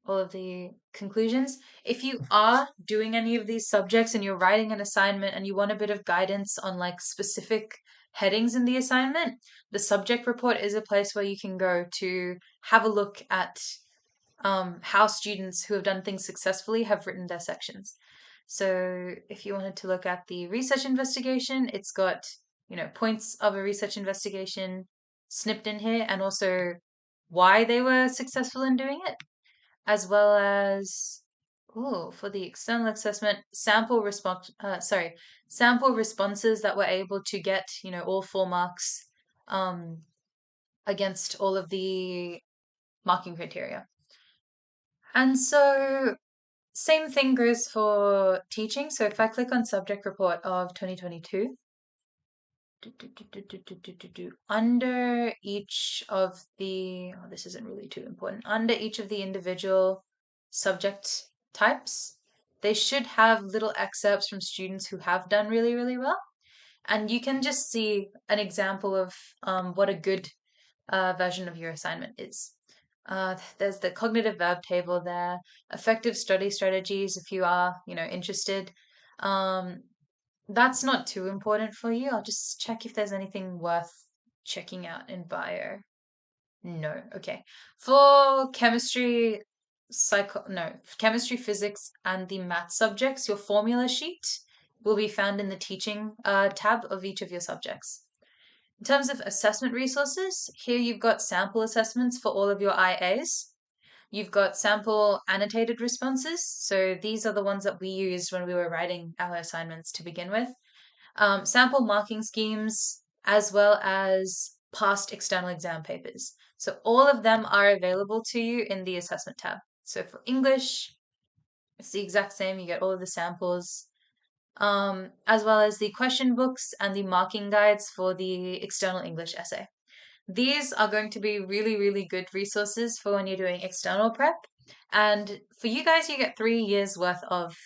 all of the conclusions. If you are doing any of these subjects and you're writing an assignment and you want a bit of guidance on like specific headings in the assignment, the subject report is a place where you can go to have a look at how students who have done things successfully have written their sections. So if you wanted to look at the research investigation, it's got, points of a research investigation snipped in here and also why they were successful in doing it, as well as for the external assessment, sample responses that were able to get, all 4 marks against all of the marking criteria. And so same thing goes for teaching. So if I click on subject report of 2022, under each of the, this isn't really too important, under each of the individual subject types, they should have little excerpts from students who have done really, really well. And you can just see an example of what a good version of your assignment is. There's the cognitive verb table there, effective study strategies if you are, interested. That's not too important for you. I'll just check if there's anything worth checking out in bio. No, okay. For chemistry, chemistry, physics, and the math subjects, your formula sheet will be found in the teaching tab of each of your subjects. In terms of assessment resources, here you've got sample assessments for all of your IAs. You've got sample annotated responses. So these are the ones that we used when we were writing our assignments to begin with. Sample marking schemes, as well as past external exam papers. So all of them are available to you in the assessment tab. So for English, it's the exact same. You get all of the samples, as well as the question books and the marking guides for the external English essay. These are going to be really, really good resources for when you're doing external prep. And for you guys, you get 3 years worth of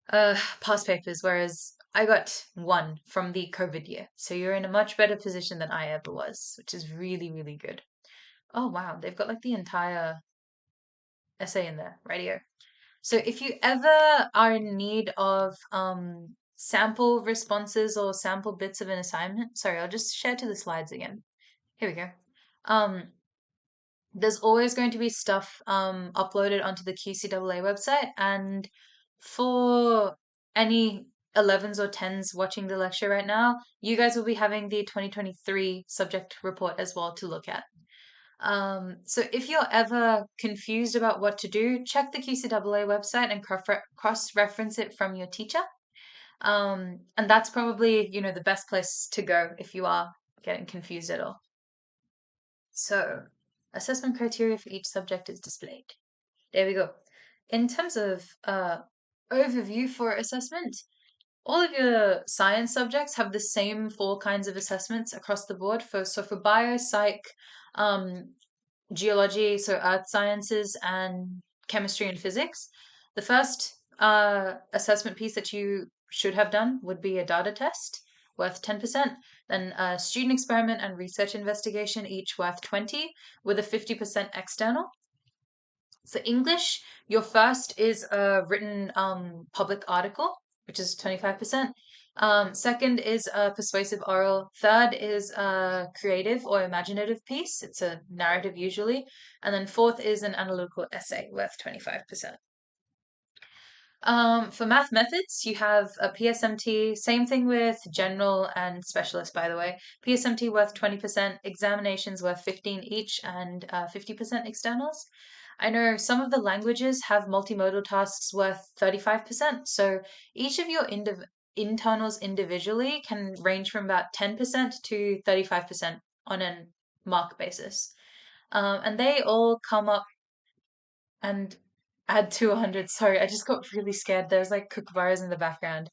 past papers, whereas I got 1 from the COVID year. So you're in a much better position than I ever was, which is really, really good. Oh, wow. They've got like the entire essay in there, radio. So if you ever are in need of sample responses or sample bits of an assignment, sorry, I'll just share to the slides again. Here we go. There's always going to be stuff uploaded onto the QCAA website, and for any 11s or 10s watching the lecture right now, you guys will be having the 2023 subject report as well to look at. So if you're ever confused about what to do, check the QCEE website and cross-reference it from your teacher. And that's probably, the best place to go if you are getting confused at all. So, assessment criteria for each subject is displayed. There we go. In terms of overview for assessment, all of your science subjects have the same 4 kinds of assessments across the board. For bio, psych, geology, so earth sciences, and chemistry and physics. The first assessment piece that you should have done would be a data test worth 10%, then a student experiment and research investigation, each worth 20, with a 50% external. For English, your first is a written public article, which is 25%. Second is a persuasive oral. Third is a creative or imaginative piece. It's a narrative usually. And then fourth is an analytical essay worth 25%. For math methods, you have a PSMT, same thing with general and specialist, by the way. PSMT worth 20%, examinations worth 15 each, and 50% externals. I know some of the languages have multimodal tasks worth 35%, so each of your internals individually can range from about 10% to 35% on a mark basis. And they all come up and add 200. Sorry, I just got really scared. There's like kookaburras in the background,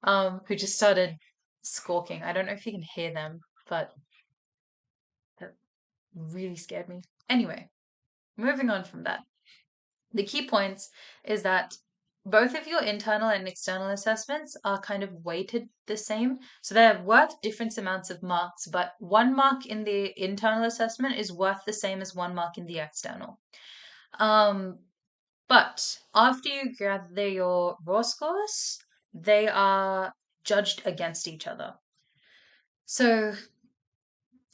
who just started squawking. I don't know if you can hear them, but that really scared me. Anyway, moving on from that. The key points is that both of your internal and external assessments are kind of weighted the same. So they're worth different amounts of marks, but 1 mark in the internal assessment is worth the same as 1 mark in the external. But after you gather your raw scores, they are judged against each other. So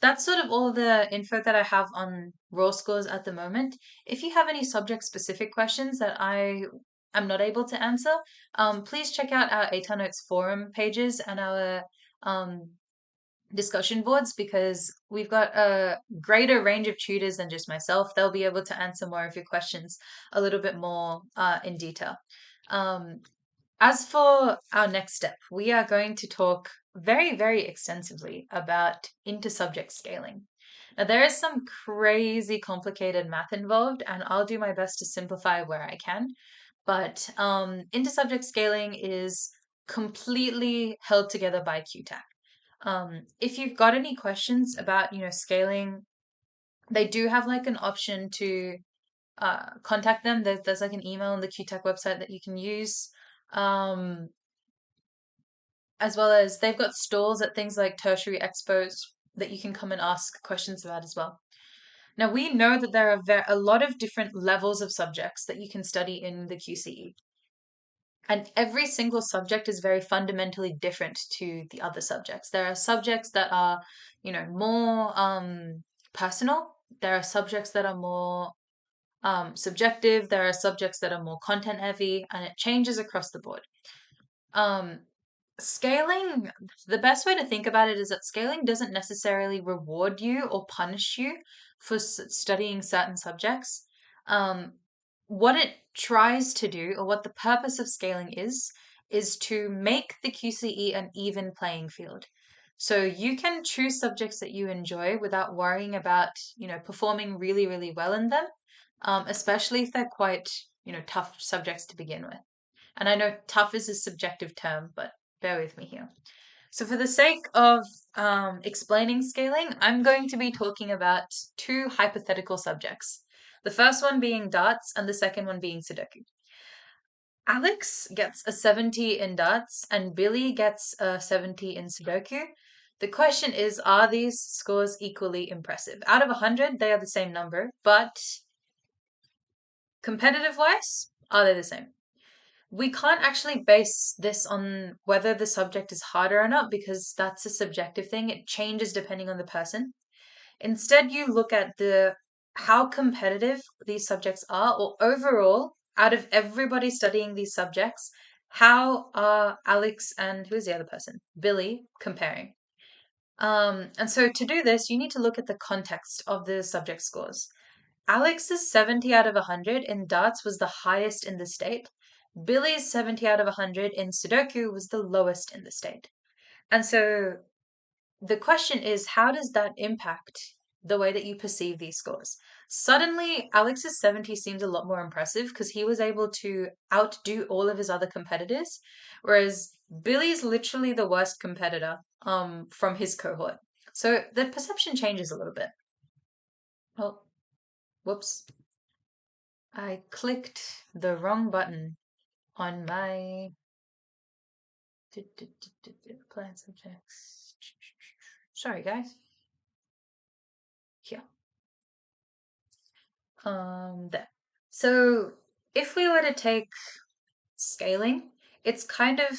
that's sort of all the info that I have on raw scores at the moment. If you have any subject-specific questions that I am not able to answer, please check out our ATAR Notes forum pages and our discussion boards, because we've got a greater range of tutors than just myself. They'll be able to answer more of your questions a little bit more in detail. As for our next step, we are going to talk very, very extensively about inter-subject scaling. Now, there is some crazy complicated math involved, and I'll do my best to simplify where I can. But inter-subject scaling is completely held together by QTAC. If you've got any questions about, scaling, they do have like an option to contact them. There's like an email on the QTAC website that you can use. As well as they've got stalls at things like tertiary expos that you can come and ask questions about as well. Now, we know that there are a lot of different levels of subjects that you can study in the QCE. And every single subject is very fundamentally different to the other subjects. There are subjects that are, more personal. There are subjects that are more subjective. There are subjects that are more content heavy, and it changes across the board. Scaling, the best way to think about it is that scaling doesn't necessarily reward you or punish you for studying certain subjects. What it tries to do, or what the purpose of scaling is to make the QCE an even playing field. So you can choose subjects that you enjoy without worrying about, performing really, really well in them, especially if they're quite, tough subjects to begin with. And I know tough is a subjective term, but bear with me here. So for the sake of explaining scaling, I'm going to be talking about 2 hypothetical subjects. The first one being darts and the second one being Sudoku. Alex gets a 70 in darts and Billy gets a 70 in Sudoku. The question is, are these scores equally impressive? Out of 100, they are the same number, but competitive-wise, are they the same? We can't actually base this on whether the subject is harder or not, because that's a subjective thing. It changes depending on the person. Instead, you look at how competitive these subjects are, or overall, out of everybody studying these subjects, how are Alex and who's the other person? Billy comparing? And so to do this, you need to look at the context of the subject scores. Alex's 70 out of 100 in darts was the highest in the state. Billy's 70 out of 100 in Sudoku was the lowest in the state. And so the question is, how does that impact the way that you perceive these scores? Suddenly, Alex's 70 seems a lot more impressive because he was able to outdo all of his other competitors, whereas Billy's literally the worst competitor from his cohort. So the perception changes a little bit. Oh, whoops. I clicked the wrong button on my plan subjects. Sorry, guys. Here. There. So if we were to take scaling, it's kind of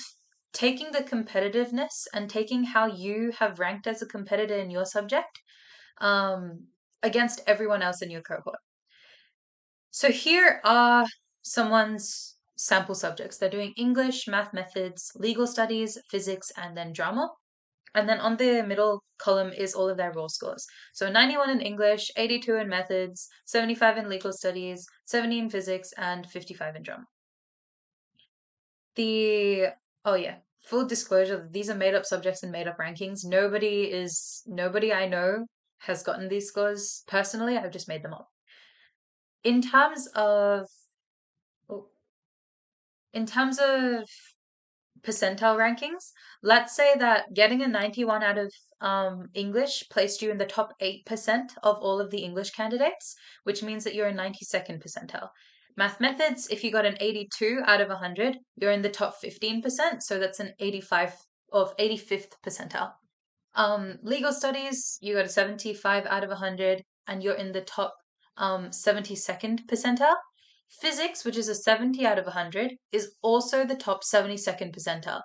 taking the competitiveness and taking how you have ranked as a competitor in your subject against everyone else in your cohort. So here are someone's sample subjects. They're doing English, math methods, legal studies, physics, and then drama. And then on the middle column is all of their raw scores. So 91 in English, 82 in methods, 75 in legal studies, 70 in physics, and 55 in drama. Oh yeah, full disclosure, these are made up subjects and made up rankings. Nobody I know has gotten these scores personally. I've just made them up. In terms of, oh, in terms of percentile rankings, let's say that getting a 91 out of English placed you in the top 8% of all of the English candidates, which means that you're in 92nd percentile. Math methods, if you got an 82 out of 100, you're in the top 15%, so that's an 85 of 85th percentile. Legal studies, you got a 75 out of 100, and you're in the top 72nd percentile. Physics, which is a 70 out of 100, is also the top 72nd percentile.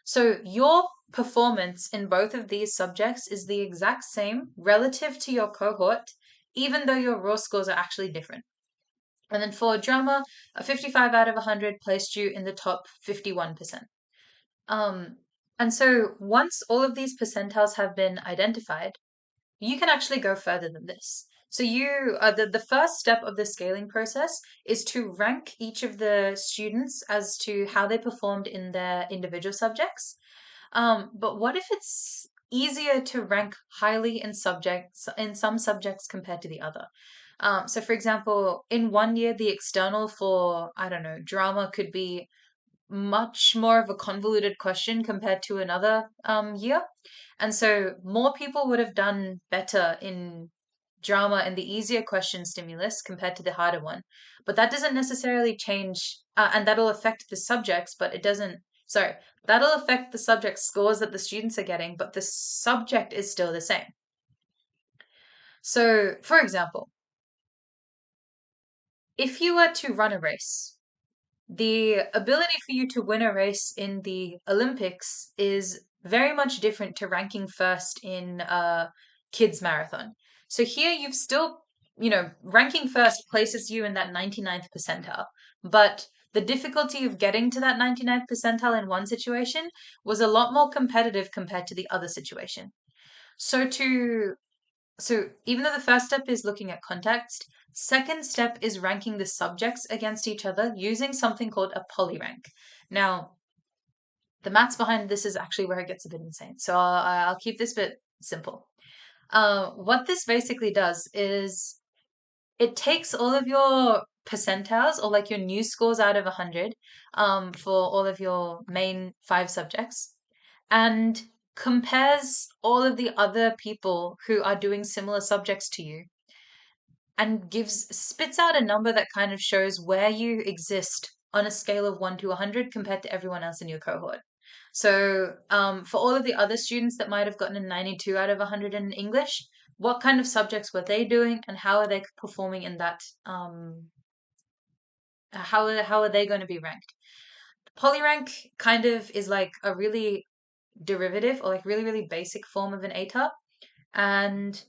So your performance in both of these subjects is the exact same relative to your cohort, even though your raw scores are actually different. And then for drama, a 55 out of 100 placed you in the top 51%. And so once all of these percentiles have been identified, you can actually go further than this. So the first step of the scaling process is to rank each of the students as to how they performed in their individual subjects. But what if it's easier to rank highly in some subjects compared to the other? So for example, in one year, the external for, I don't know, drama could be much more of a convoluted question compared to another year. And so more people would have done better in drama and the easier question stimulus compared to the harder one. But that doesn't necessarily change, and that'll affect the subjects, but it doesn't, sorry, that'll affect the subject scores that the students are getting, but the subject is still the same. So, for example, if you were to run a race, the ability for you to win a race in the Olympics is very much different to ranking first in a kids marathon. So here you've still, ranking first places you in that 99th percentile, but the difficulty of getting to that 99th percentile in one situation was a lot more competitive compared to the other situation. So even though the first step is looking at context, second step is ranking the subjects against each other using something called a polyrank. Now, the maths behind this is actually where it gets a bit insane. So I'll keep this bit simple. What this basically does is it takes all of your percentiles or like your new scores out of 100 for all of your main 5 subjects and compares all of the other people who are doing similar subjects to you and spits out a number that kind of shows where you exist on a scale of 1 to 100 compared to everyone else in your cohort. So, for all of the other students that might have gotten a 92 out of 100 in English, what kind of subjects were they doing and how are they performing in that? How are they going to be ranked? Polyrank kind of is like a really derivative or like really, really basic form of an ATAR. And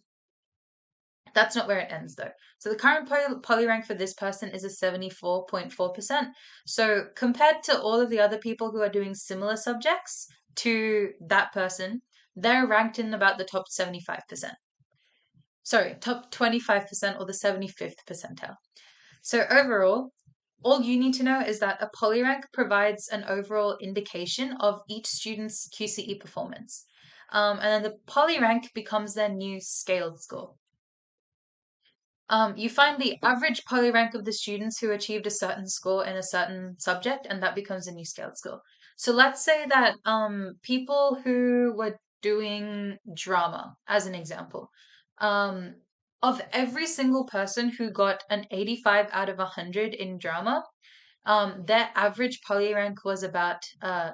That's not where it ends though. So the current poly rank for this person is a 74.4%. So compared to all of the other people who are doing similar subjects to that person, they're ranked in about the top 75%. Sorry, top 25% or the 75th percentile. So overall, all you need to know is that a poly rank provides an overall indication of each student's QCE performance. And then the poly rank becomes their new scaled score. You find the average poly rank of the students who achieved a certain score in a certain subject, and that becomes a new scaled score. So let's say that people who were doing drama, as an example, um, of every single person who got an 85 out of 100 in drama, their average poly rank was about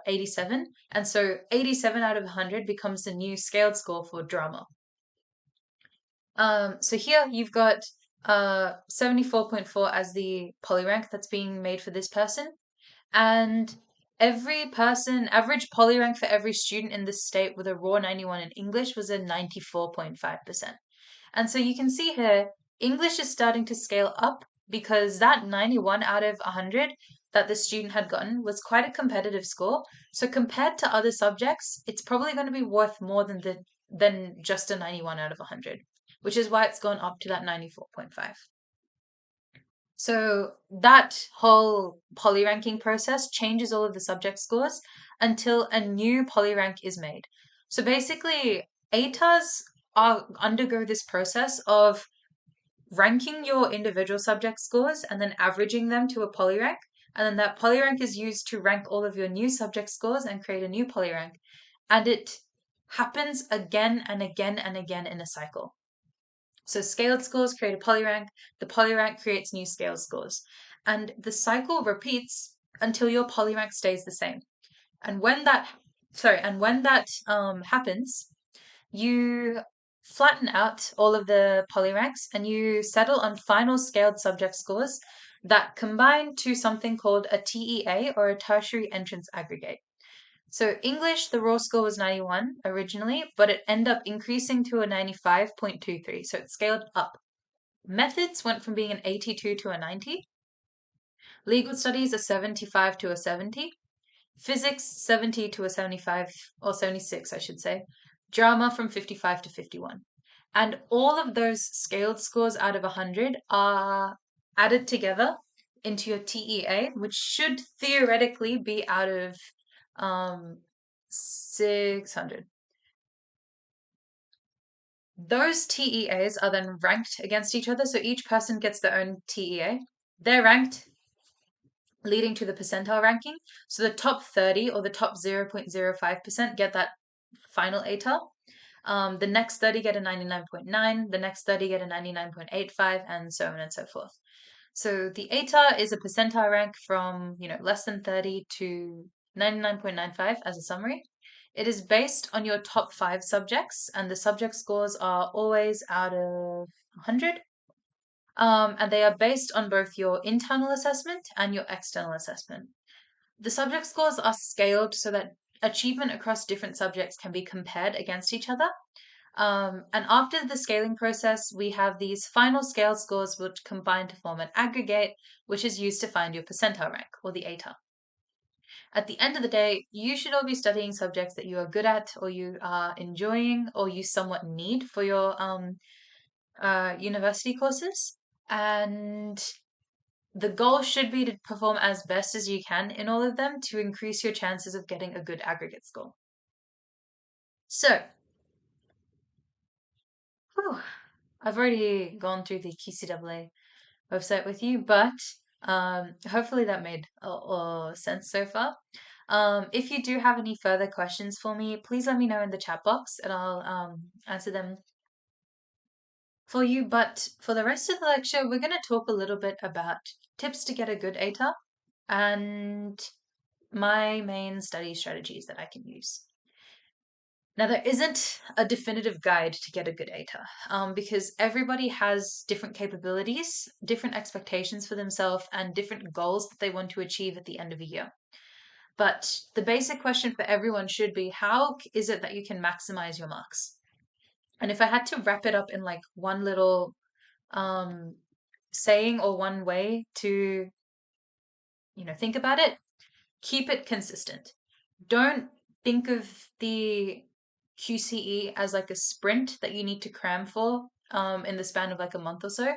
87, and so 87 out of 100 becomes the new scaled score for drama. So here you've got 74.4 as the poly rank that's being made for this person. And every person, average poly rank for every student in this state with a raw 91 in English was a 94.5%. And so you can see here, English is starting to scale up because that 91 out of 100 that the student had gotten was quite a competitive score. So compared to other subjects, it's probably going to be worth more than just a 91 out of 100, which is why it's gone up to that 94.5. So that whole poly ranking process changes all of the subject scores until a new poly rank is made. So basically, ATARs undergo this process of ranking your individual subject scores and then averaging them to a poly rank. And then that poly rank is used to rank all of your new subject scores and create a new poly rank. And it happens again and again and again in a cycle. So scaled scores create a poly rank, the poly rank creates new scaled scores. And the cycle repeats until your poly rank stays the same. And when that happens, you flatten out all of the poly ranks and you settle on final scaled subject scores that combine to something called a TEA or a tertiary entrance aggregate. So English, the raw score was 91 originally, but it ended up increasing to a 95.23. So it scaled up. Methods went from being an 82 to a 90. Legal studies a 75 to a 70. Physics 70 to a 75, or 76, I should say. Drama from 55 to 51. And all of those scaled scores out of 100 are added together into your TEA, which should theoretically be out of 600. Those TEAs are then ranked against each other, so each person gets their own TEA. They're ranked leading to the percentile ranking. So the top 30 or the top 0.05% get that final ATAR. The next 30 get a 99.9, the next 30 get a 99.85, and so on and so forth. So the ATAR is a percentile rank from, less than 30 to 99.95 as a summary. It is based on your top 5 subjects, and the subject scores are always out of 100. And they are based on both your internal assessment and your external assessment. The subject scores are scaled so that achievement across different subjects can be compared against each other. And after the scaling process, we have these final scale scores which combine to form an aggregate, which is used to find your percentile rank, or the ATAR. At the end of the day, you should all be studying subjects that you are good at, or you are enjoying, or you somewhat need for your university courses. And the goal should be to perform as best as you can in all of them to increase your chances of getting a good aggregate score. So, I've already gone through the QCEE website with you, but hopefully that made sense so far. If you do have any further questions for me, please let me know in the chat box and I'll answer them for you. But for the rest of the lecture, we're going to talk a little bit about tips to get a good ATAR and my main study strategies that I can use. Now, there isn't a definitive guide to get a good ATAR because everybody has different capabilities, different expectations for themselves, and different goals that they want to achieve at the end of a year. But the basic question for everyone should be, how is it that you can maximize your marks? And if I had to wrap it up in like one little um, saying or one way to, think about it, keep it consistent. Don't think of the QCE as like a sprint that you need to cram for in the span of like a month or so.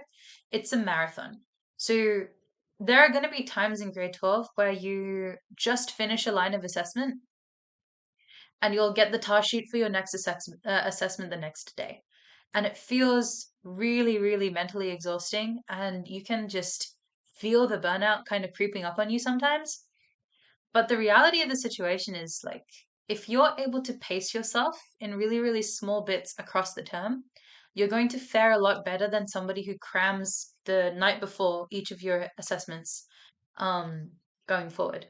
It's a marathon. So there are going to be times in grade 12 where you just finish a line of assessment and you'll get the task sheet for your next assessment the next day. And it feels really, really mentally exhausting, and you can just feel the burnout kind of creeping up on you sometimes. But the reality of the situation is like, if you're able to pace yourself in really, really small bits across the term, you're going to fare a lot better than somebody who crams the night before each of your assessments um, going forward.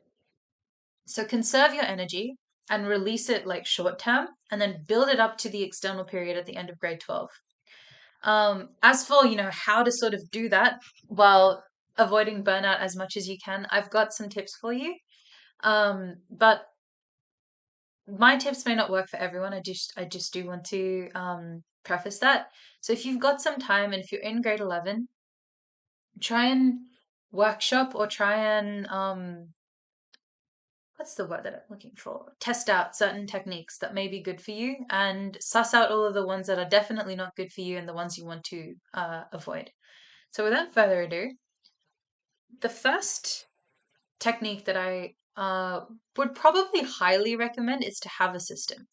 So conserve your energy and release it like short term and then build it up to the external period at the end of grade 12. As for, how to sort of do that while avoiding burnout as much as you can, I've got some tips for you. But my tips may not work for everyone. I just do want to preface that. So if you've got some time and if you're in grade 11, try and workshop or try and what's the word that I'm looking for? Test out certain techniques that may be good for you and suss out all of the ones that are definitely not good for you and the ones you want to avoid. So without further ado, the first technique that I would probably highly recommend is to have a system.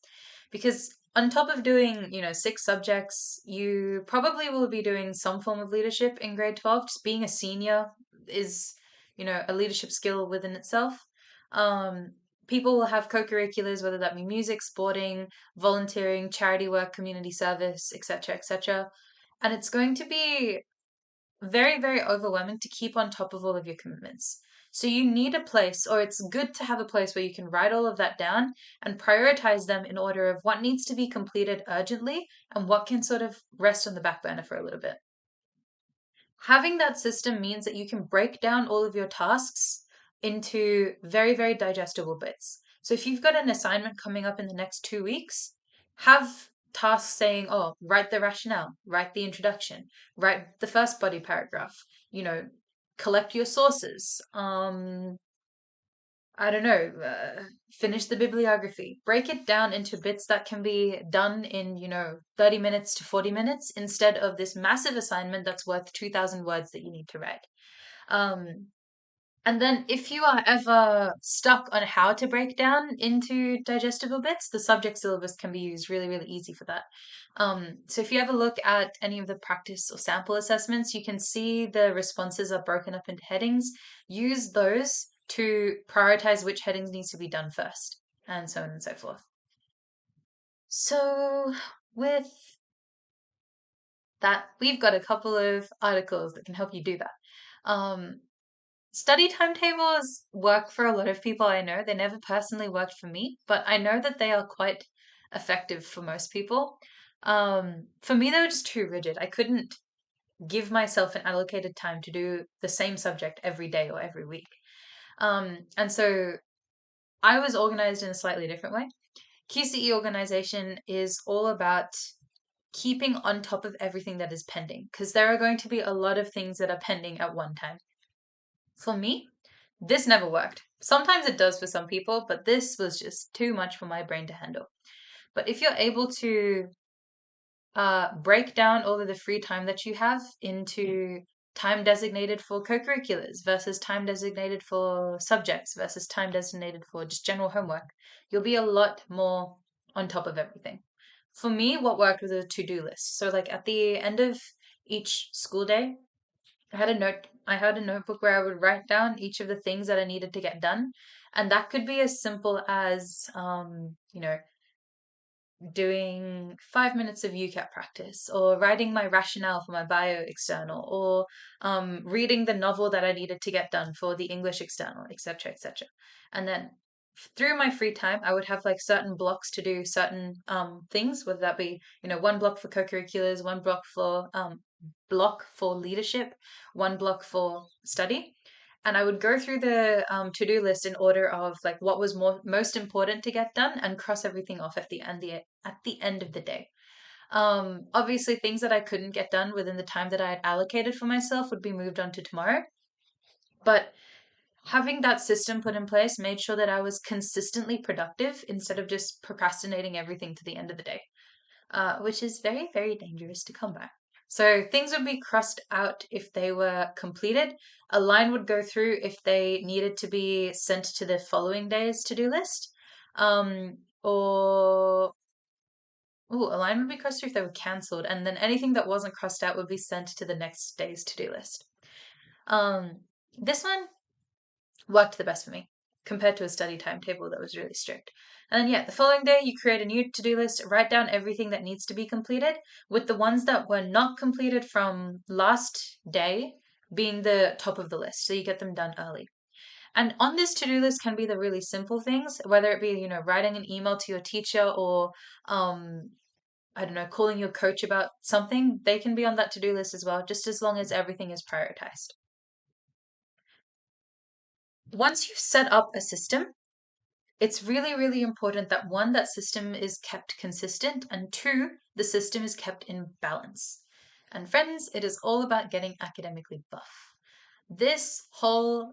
Because on top of doing, 6 subjects, you probably will be doing some form of leadership in grade 12. Just being a senior is, a leadership skill within itself. Um, People will have co-curriculars, whether that be music, sporting, volunteering, charity work, community service, etc., etc. And it's going to be very, very overwhelming to keep on top of all of your commitments. So you need a place, or it's good to have a place where you can write all of that down and prioritize them in order of what needs to be completed urgently and what can sort of rest on the back burner for a little bit. Having that system means that you can break down all of your tasks into very, very digestible bits. So if you've got an assignment coming up in the next 2 weeks, have tasks saying, oh, write the rationale, write the introduction, write the first body paragraph, collect your sources, I don't know, finish the bibliography. Break it down into bits that can be done in, 30 minutes to 40 minutes instead of this massive assignment that's worth 2,000 words that you need to write. Um, and then if you are ever stuck on how to break down into digestible bits, the subject syllabus can be used really, really easy for that. So if you ever look at any of the practice or sample assessments, you can see the responses are broken up into headings. Use those to prioritize which headings needs to be done first, and so on and so forth. So with that, we've got a couple of articles that can help you do that. Study timetables work for a lot of people I know. They never personally worked for me, but I know that they are quite effective for most people. For me, they were just too rigid. I couldn't give myself an allocated time to do the same subject every day or every week. And so I was organized in a slightly different way. QCE organization is all about keeping on top of everything that is pending, because there are going to be a lot of things that are pending at one time. For me, this never worked. Sometimes it does for some people, but this was just too much for my brain to handle. But if you're able to break down all of the free time that you have into time designated for co-curriculars versus time designated for subjects versus time designated for just general homework, you'll be a lot more on top of everything. For me, what worked was a to-do list. So like at the end of each school day, I had a notebook where I would write down each of the things that I needed to get done. And that could be as simple as, doing 5 minutes of UCAT practice, or writing my rationale for my bio external, or reading the novel that I needed to get done for the English external, etc., etc. And then through my free time, I would have like certain blocks to do certain things, whether that be, one block for co-curriculars, one block for leadership, one block for study. And I would go through the to-do list in order of like what was most important to get done and cross everything off at the end of the day. Obviously, things that I couldn't get done within the time that I had allocated for myself would be moved on to tomorrow. But having that system put in place made sure that I was consistently productive instead of just procrastinating everything to the end of the day, which is very, very dangerous to come by. So things would be crossed out if they were completed. A line would go through if they needed to be sent to the following day's to-do list. Or a line would be crossed through if they were cancelled, and then anything that wasn't crossed out would be sent to the next day's to-do list. This one worked the best for me compared to a study timetable that was really strict. And then, yeah, the following day, you create a new to do list, write down everything that needs to be completed, with the ones that were not completed from last day being the top of the list. So you get them done early. And on this to do list can be the really simple things, whether it be, writing an email to your teacher or, I don't know, calling your coach about something. They can be on that to do list as well, just as long as everything is prioritized. Once you've set up a system, it's really, really important that one, that system is kept consistent, and two, the system is kept in balance. And friends, it is all about getting academically buff. This whole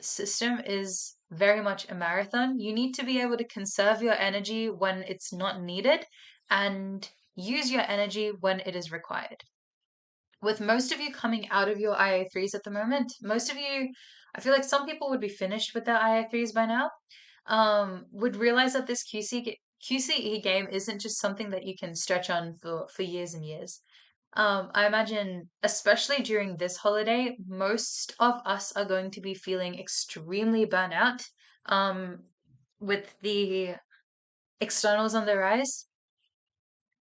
system is very much a marathon. You need to be able to conserve your energy when it's not needed and use your energy when it is required. With most of you coming out of your IA3s at the moment, most of you, I feel like some people would be finished with their IA3s by now, would realize that this QCE game isn't just something that you can stretch on for years and years. I imagine, especially during this holiday, most of us are going to be feeling extremely burnt out, with the externals on the rise.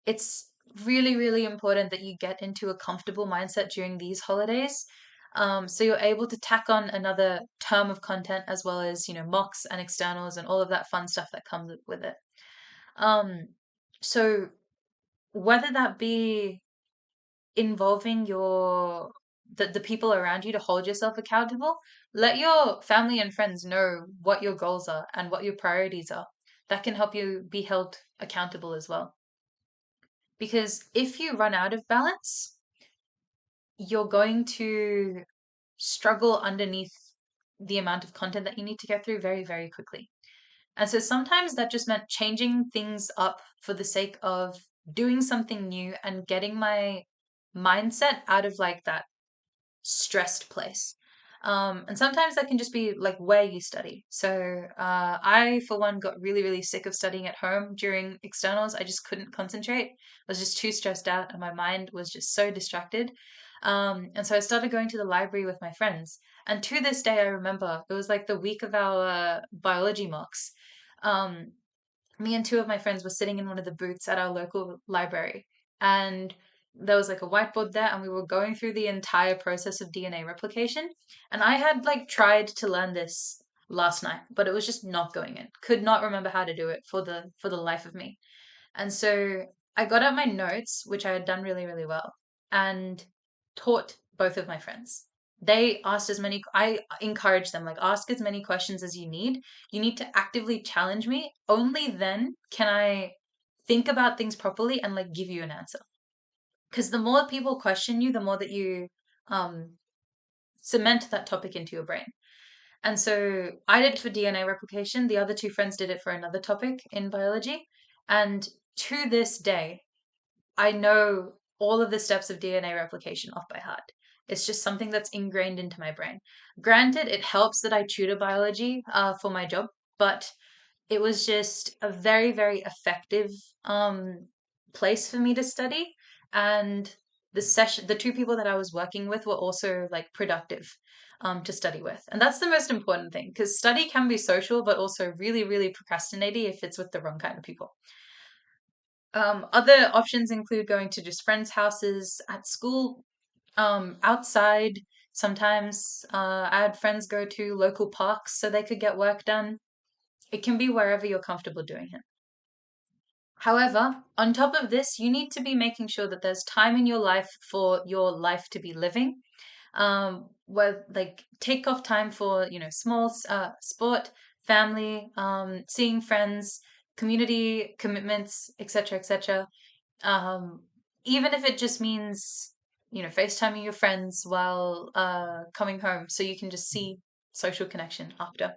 It's really, really important that you get into a comfortable mindset during these holidays. So you're able to tack on another term of content as well as, mocks and externals and all of that fun stuff that comes with it. So whether that be involving the people around you to hold yourself accountable, let your family and friends know what your goals are and what your priorities are. That can help you be held accountable as well. Because if you run out of balance, you're going to struggle underneath the amount of content that you need to get through very, very quickly. And so sometimes that just meant changing things up for the sake of doing something new and getting my mindset out of like that stressed place. And sometimes that can just be like where you study. So I, for one, got really, really sick of studying at home during externals. I just couldn't concentrate. I was just too stressed out and my mind was just so distracted. And so I started going to the library with my friends. And to this day, I remember it was like the week of our biology mocks. Um, Me and two of my friends were sitting in one of the booths at our local library, and there was like a whiteboard there, and we were going through the entire process of DNA replication. And I had like tried to learn this last night, but it was just not going in. Could not remember how to do it for the life of me. And so I got out my notes, which I had done really, really well, and taught both of my friends. They asked I encouraged them, like, ask as many questions as you need. You need to actively challenge me. Only then can I think about things properly and like give you an answer. Because the more people question you, the more that you um, cement that topic into your brain. And so I did it for DNA replication. The other two friends did it for another topic in biology. And to this day, I know all of the steps of DNA replication off by heart. It's just something that's ingrained into my brain. Granted, it helps that I tutor biology for my job, but it was just a very, very effective place for me to study. And the two people that I was working with were also like productive to study with. And that's the most important thing, because study can be social, but also really, really procrastinating if it's with the wrong kind of people. Other options include going to just friends' houses, at school, outside. Sometimes I had friends go to local parks so they could get work done. It can be wherever you're comfortable doing it. However, on top of this, you need to be making sure that there's time in your life for your life to be living. Where like take off time for small sport, family, seeing friends, community commitments, etc., etc. Um, Even if it just means, FaceTiming your friends while coming home so you can just see social connection after.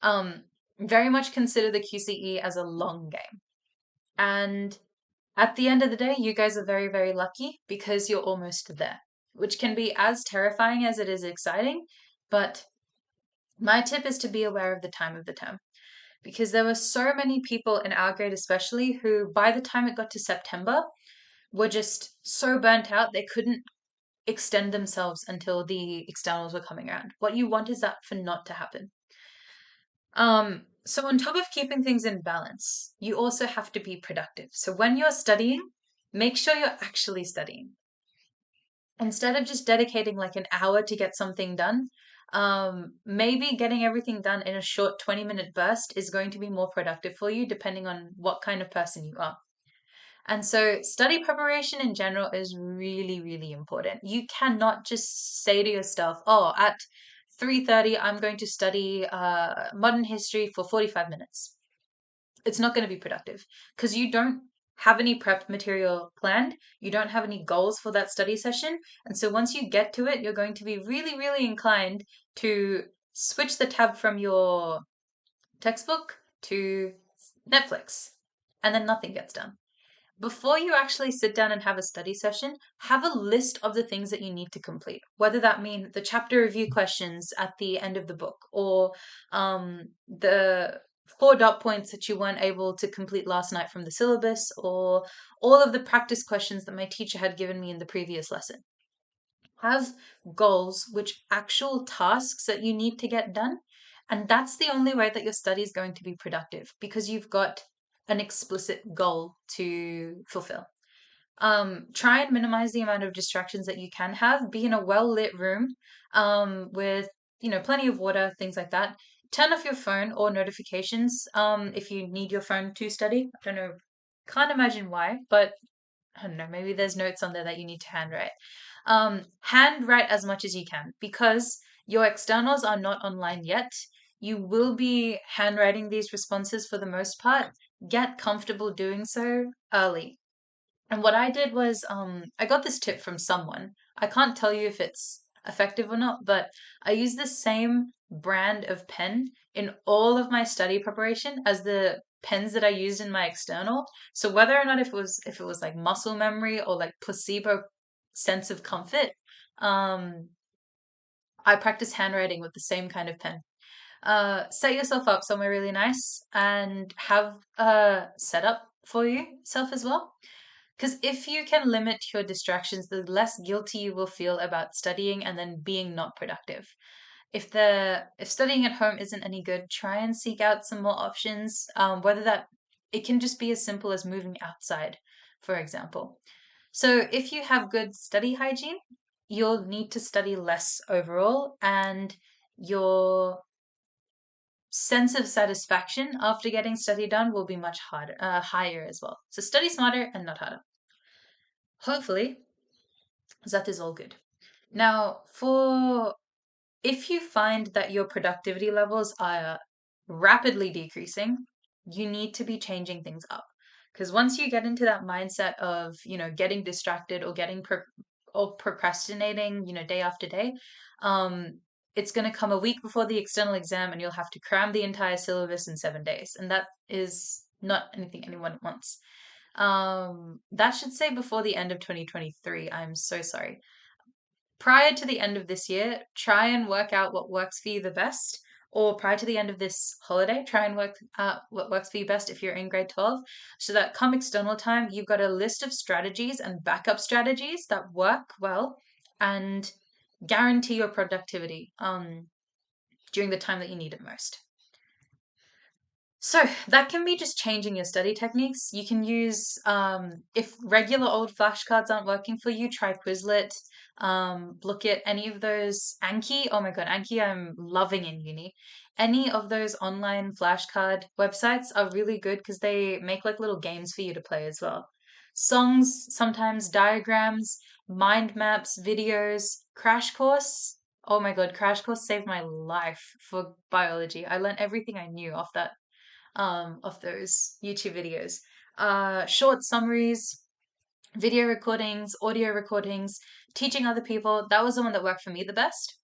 Um, Very much consider the QCE as a long game. And at the end of the day, you guys are very, very lucky because you're almost there, which can be as terrifying as it is exciting. But my tip is to be aware of the time of the term because there were so many people in our grade, especially, who by the time it got to September were just so burnt out they couldn't extend themselves until the externals were coming around. What you want is that for not to happen. So on top of keeping things in balance, you also have to be productive. So when you're studying, make sure you're actually studying. Instead of just dedicating like an hour to get something done, maybe getting everything done in a short 20-minute burst is going to be more productive for you, depending on what kind of person you are. And so study preparation in general is really, really important. You cannot just say to yourself, oh, at 3:30, I'm going to study modern history for 45 minutes. It's not going to be productive because you don't have any prep material planned. You don't have any goals for that study session. And so once you get to it, you're going to be really, really inclined to switch the tab from your textbook to Netflix, and then nothing gets done. Before you actually sit down and have a study session, have a list of the things that you need to complete, whether that mean the chapter review questions at the end of the book or the 4 dot points that you weren't able to complete last night from the syllabus, or all of the practice questions that my teacher had given me in the previous lesson. Have goals, which actual tasks that you need to get done. And that's the only way that your study is going to be productive because you've got an explicit goal to fulfill. Try and minimize the amount of distractions that you can have. Be in a well-lit room with, plenty of water, things like that. Turn off your phone or notifications if you need your phone to study. I don't know, can't imagine why, but I don't know, maybe there's notes on there that you need to handwrite. Handwrite as much as you can because your externals are not online yet. You will be handwriting these responses for the most part. Get comfortable doing so early. And what I did was, I got this tip from someone. I can't tell you if it's effective or not, but I use the same brand of pen in all of my study preparation as the pens that I used in my external. So whether or not if it was like muscle memory or like placebo sense of comfort, um, I practice handwriting with the same kind of pen. Set yourself up somewhere really nice and have a setup for yourself as well. Because if you can limit your distractions, the less guilty you will feel about studying and then being not productive. If studying at home isn't any good, try and seek out some more options. Whether that it can just be as simple as moving outside, for example. So if you have good study hygiene, you'll need to study less overall, and your sense of satisfaction after getting study done will be much higher as well. So study smarter and not harder. Hopefully, that is all good. Now, for if you find that your productivity levels are rapidly decreasing, you need to be changing things up. Because once you get into that mindset of, getting distracted or or procrastinating, day after day, um, it's going to come a week before the external exam and you'll have to cram the entire syllabus in 7 days. And that is not anything anyone wants. That should say before the end of 2023. I'm so sorry. Prior to the end of this year, try and work out what works for you the best. Or prior to the end of this holiday, try and work out what works for you best if you're in grade 12, so that come external time, you've got a list of strategies and backup strategies that work well and guarantee your productivity during the time that you need it most. So that can be just changing your study techniques. You can use, if regular old flashcards aren't working for you, try Quizlet. Look at any of those Anki. Oh my God, Anki I'm loving in uni. Any of those online flashcard websites are really good because they make like little games for you to play as well. Songs, sometimes diagrams, mind maps, videos, Crash Course. Oh my God, Crash Course saved my life for biology. I learned everything I knew off that of those YouTube videos. Short summaries. video recordings, audio recordings, teaching other people. That was the one that worked for me the best.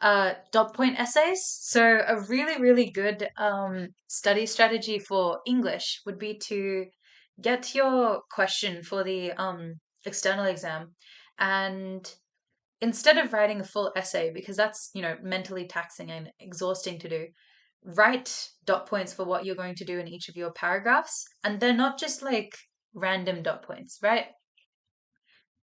Dot point essays. So a really, really good study strategy for English would be to get your question for the external exam, and instead of writing a full essay, because that's, mentally taxing and exhausting to do, write dot points for what you're going to do in each of your paragraphs. And they're not just like random dot points, right?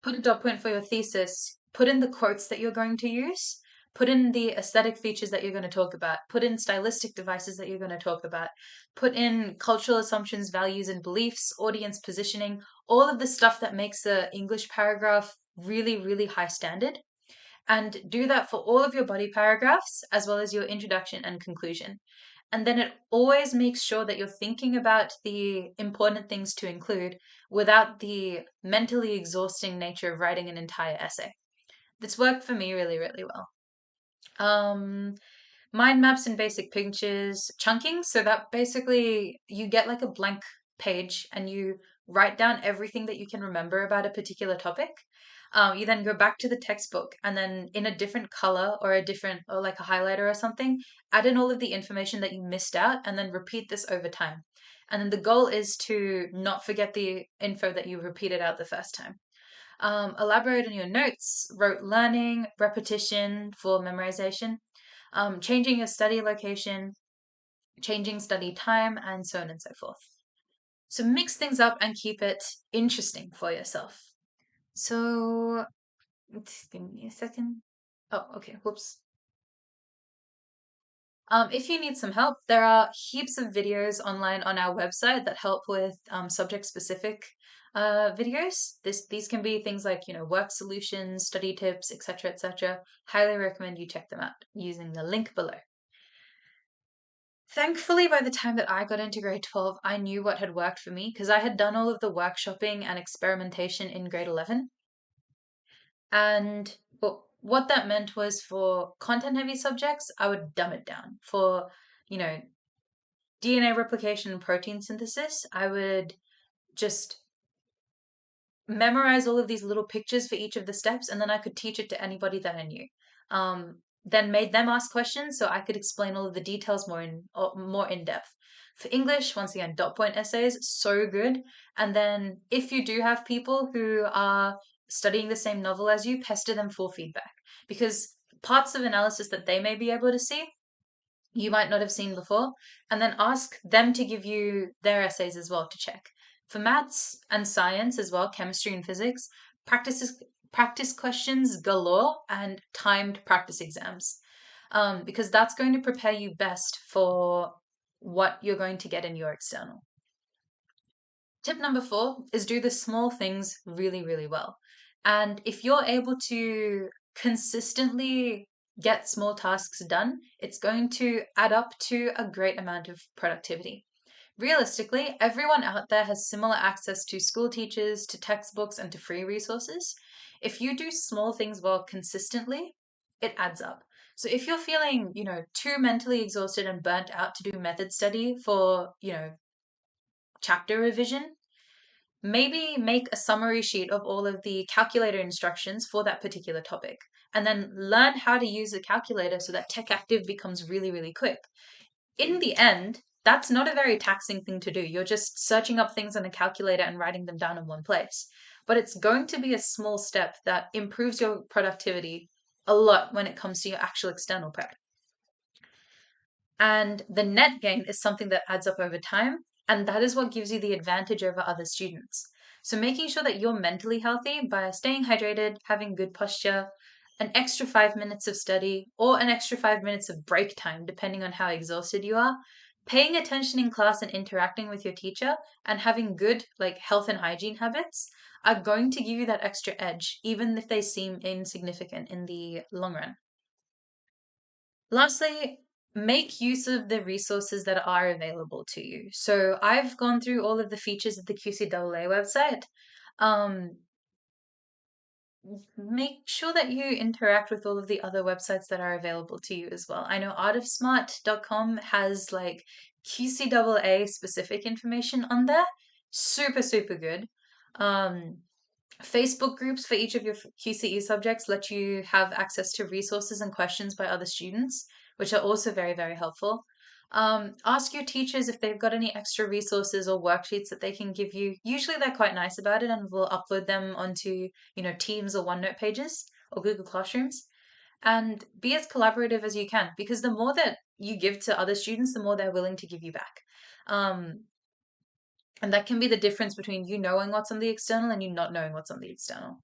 Put a dot point for your thesis, put in the quotes that you're going to use, put in the aesthetic features that you're going to talk about, put in stylistic devices that you're going to talk about, put in cultural assumptions, values, and beliefs, audience positioning, all of the stuff that makes a English paragraph really, really high standard. And do that for all of your body paragraphs, as well as your introduction and conclusion. And then it always makes sure that you're thinking about the important things to include without the mentally exhausting nature of writing an entire essay. This worked for me really, really well. Mind maps and basic pictures, chunking. So that basically you get like a blank page and you write down everything that you can remember about a particular topic. You then go back to the textbook and then in a different color or or like a highlighter or something, add in all of the information that you missed out and then repeat this over time. And then the goal is to not forget the info that you repeated out the first time. Elaborate on your notes, rote learning, repetition for memorization, changing your study location, changing study time, and so on and so forth. So mix things up and keep it interesting for yourself. So, give me a second. Oh, okay, whoops. If you need some help, there are heaps of videos online on our website that help with subject-specific videos. These can be things like, work solutions, study tips, etc., etc. Highly recommend you check them out using the link below. Thankfully, by the time that I got into grade 12, I knew what had worked for me because I had done all of the workshopping and experimentation in grade 11. And what that meant was for content heavy subjects, I would dumb it down. For, you know, DNA replication and protein synthesis, I would just memorize all of these little pictures for each of the steps, and then I could teach it to anybody that I knew. Then made them ask questions so I could explain all of the details more in depth. For English, once again, dot point essays, so good. And then if you do have people who are studying the same novel as you, pester them for feedback because parts of analysis that they may be able to see you might not have seen before, and then ask them to give you their essays as well to check. For maths and science as well, chemistry and physics, practice questions galore and timed practice exams, because that's going to prepare you best for what you're going to get in your external. Tip number 4 is do the small things really, really well. And if you're able to consistently get small tasks done, it's going to add up to a great amount of productivity. Realistically, everyone out there has similar access to school teachers, to textbooks, and to free resources. If you do small things well consistently, it adds up. So if you're feeling, too mentally exhausted and burnt out to do method study for, chapter revision, maybe make a summary sheet of all of the calculator instructions for that particular topic, and then learn how to use the calculator so that tech active becomes really, really quick. In the end, that's not a very taxing thing to do. You're just searching up things on a calculator and writing them down in one place. But it's going to be a small step that improves your productivity a lot when it comes to your actual external prep. And the net gain is something that adds up over time. And that is what gives you the advantage over other students. So making sure that you're mentally healthy by staying hydrated, having good posture, an extra 5 minutes of study, or an extra 5 minutes of break time, depending on how exhausted you are, paying attention in class and interacting with your teacher, and having good health and hygiene habits are going to give you that extra edge, even if they seem insignificant in the long run. Lastly, make use of the resources that are available to you. So I've gone through all of the features of the QCAA website. Make sure that you interact with all of the other websites that are available to you as well. I know artofsmart.com has QCAA specific information on there. Super, super good. Facebook groups for each of your QCE subjects let you have access to resources and questions by other students, which are also very, very helpful. Ask your teachers if they've got any extra resources or worksheets that they can give you. Usually they're quite nice about it and will upload them onto, Teams or OneNote pages or Google Classrooms. And be as collaborative as you can, because the more that you give to other students, the more they're willing to give you back. And that can be the difference between you knowing what's on the external and you not knowing what's on the external.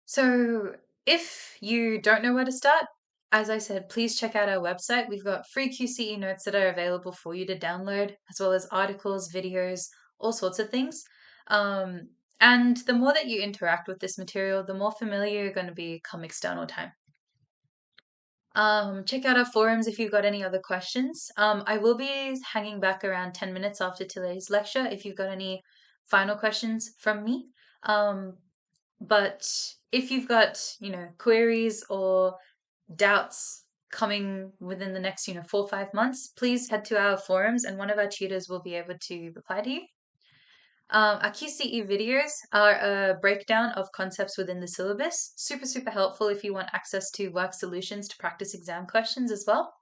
So if you don't know where to start, as I said, please check out our website. We've got free QCE notes that are available for you to download, as well as articles, videos, all sorts of things. And the more that you interact with this material, the more familiar you're going to be come external time. Check out our forums if you've got any other questions. I will be hanging back around 10 minutes after today's lecture if you've got any final questions from me. But if you've got, queries or doubts coming within the next, 4 or 5 months, please head to our forums and one of our tutors will be able to reply to you. Our QCE videos are a breakdown of concepts within the syllabus. Super, super helpful if you want access to work solutions to practice exam questions as well.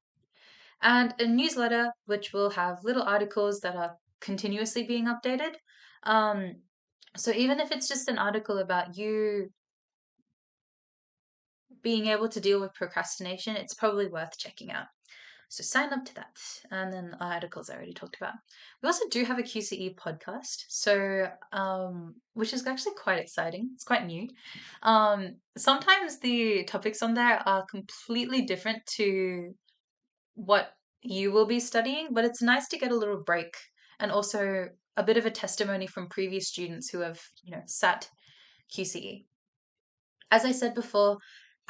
And a newsletter, which will have little articles that are continuously being updated. So even if it's just an article about you being able to deal with procrastination, it's probably worth checking out. So sign up to that. And then our articles I already talked about. We also do have a QCE podcast, so which is actually quite exciting. It's quite new. Sometimes the topics on there are completely different to what you will be studying, but it's nice to get a little break and also a bit of a testimony from previous students who have, sat QCE. As I said before,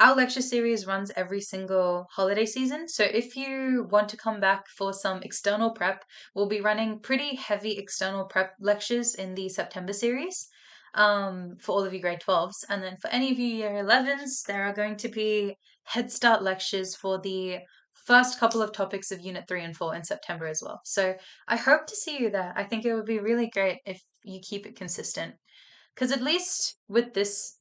our lecture series runs every single holiday season. So if you want to come back for some external prep, we'll be running pretty heavy external prep lectures in the September series for all of you grade 12s. And then for any of you year 11s, there are going to be Head Start lectures for the first couple of topics of Unit 3 and 4 in September as well. So I hope to see you there. I think it would be really great if you keep it consistent. Because at least with this,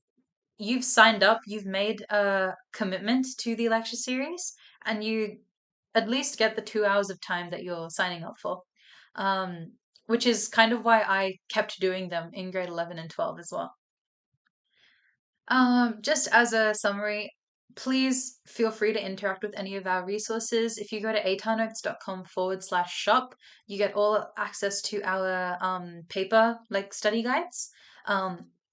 you've signed up, you've made a commitment to the lecture series, and you at least get the 2 hours of time that you're signing up for. Which is kind of why I kept doing them in grade 11 and 12 as well. Just as a summary, please feel free to interact with any of our resources. If you go to atarnotes.com/shop, you get all access to our paper like study guides.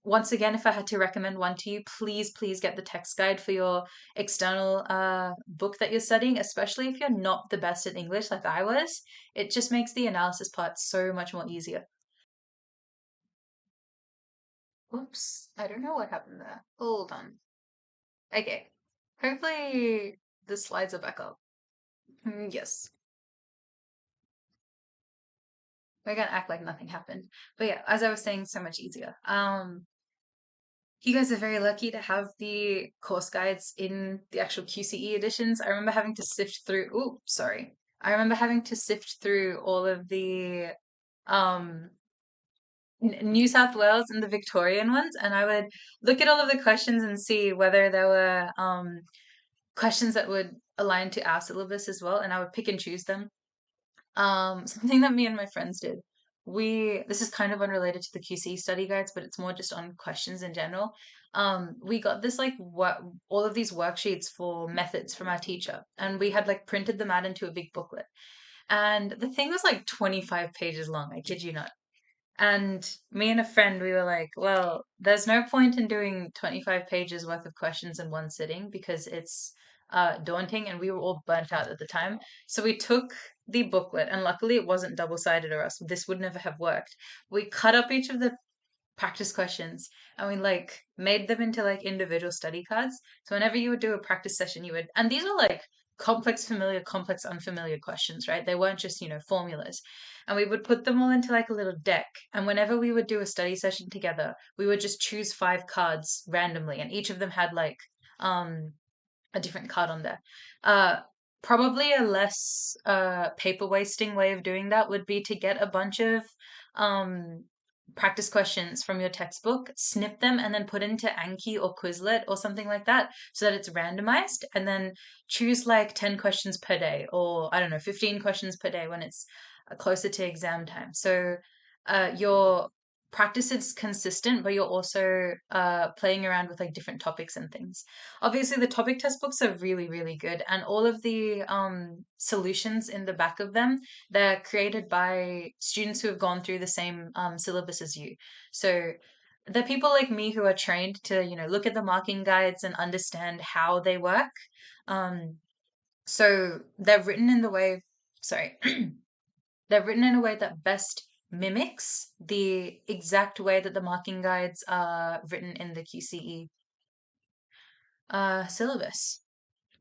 Once again, if I had to recommend one to you, please get the text guide for your external book that you're studying, especially if you're not the best at English like I was. It just makes the analysis part so much more easier. Oops, I don't know what happened there. Hold on. Okay. Hopefully the slides are back up. Yes. We're gonna act like nothing happened. But yeah, as I was saying, so much easier. You guys are very lucky to have the course guides in the actual QCE editions. I remember having to sift through, oh, sorry. I remember having to sift through all of the um New South Wales and the Victorian ones, and I would look at all of the questions and see whether there were questions that would align to our syllabus as well, and I would pick and choose them. Something that me and my friends did. This is kind of unrelated to the QC study guides, but it's more just on questions in general. We got this like what all of these worksheets for methods from our teacher, and we had like printed them out into a big booklet. And the thing was like 25 pages long, I kid you not. And me and a friend, we were like, well, there's no point in doing 25 pages worth of questions in one sitting because it's daunting and we were all burnt out at the time. So we took the booklet, and luckily it wasn't double-sided or else this would never have worked. We cut up each of the practice questions and we like made them into like individual study cards. So whenever you would do a practice session, you would, and these are like complex, familiar, complex, unfamiliar questions, right? They weren't just, formulas. And we would put them all into like a little deck. And whenever we would do a study session together, we would just choose 5 cards randomly, and each of them had like a different card on there. Probably a less paper wasting way of doing that would be to get a bunch of practice questions from your textbook, snip them, and then put into Anki or Quizlet or something like that so that it's randomized, and then choose like 10 questions per day, or I don't know, 15 questions per day when it's closer to exam time. So your practice is consistent, but you're also playing around with like different topics and things. Obviously, the topic test books are really, really good, and all of the solutions in the back of them, they're created by students who have gone through the same syllabus as you. So they're people like me who are trained to, look at the marking guides and understand how they work. Um, so they're written in the way, sorry, they're written in a way that best mimics the exact way that the marking guides are written in the QCE syllabus.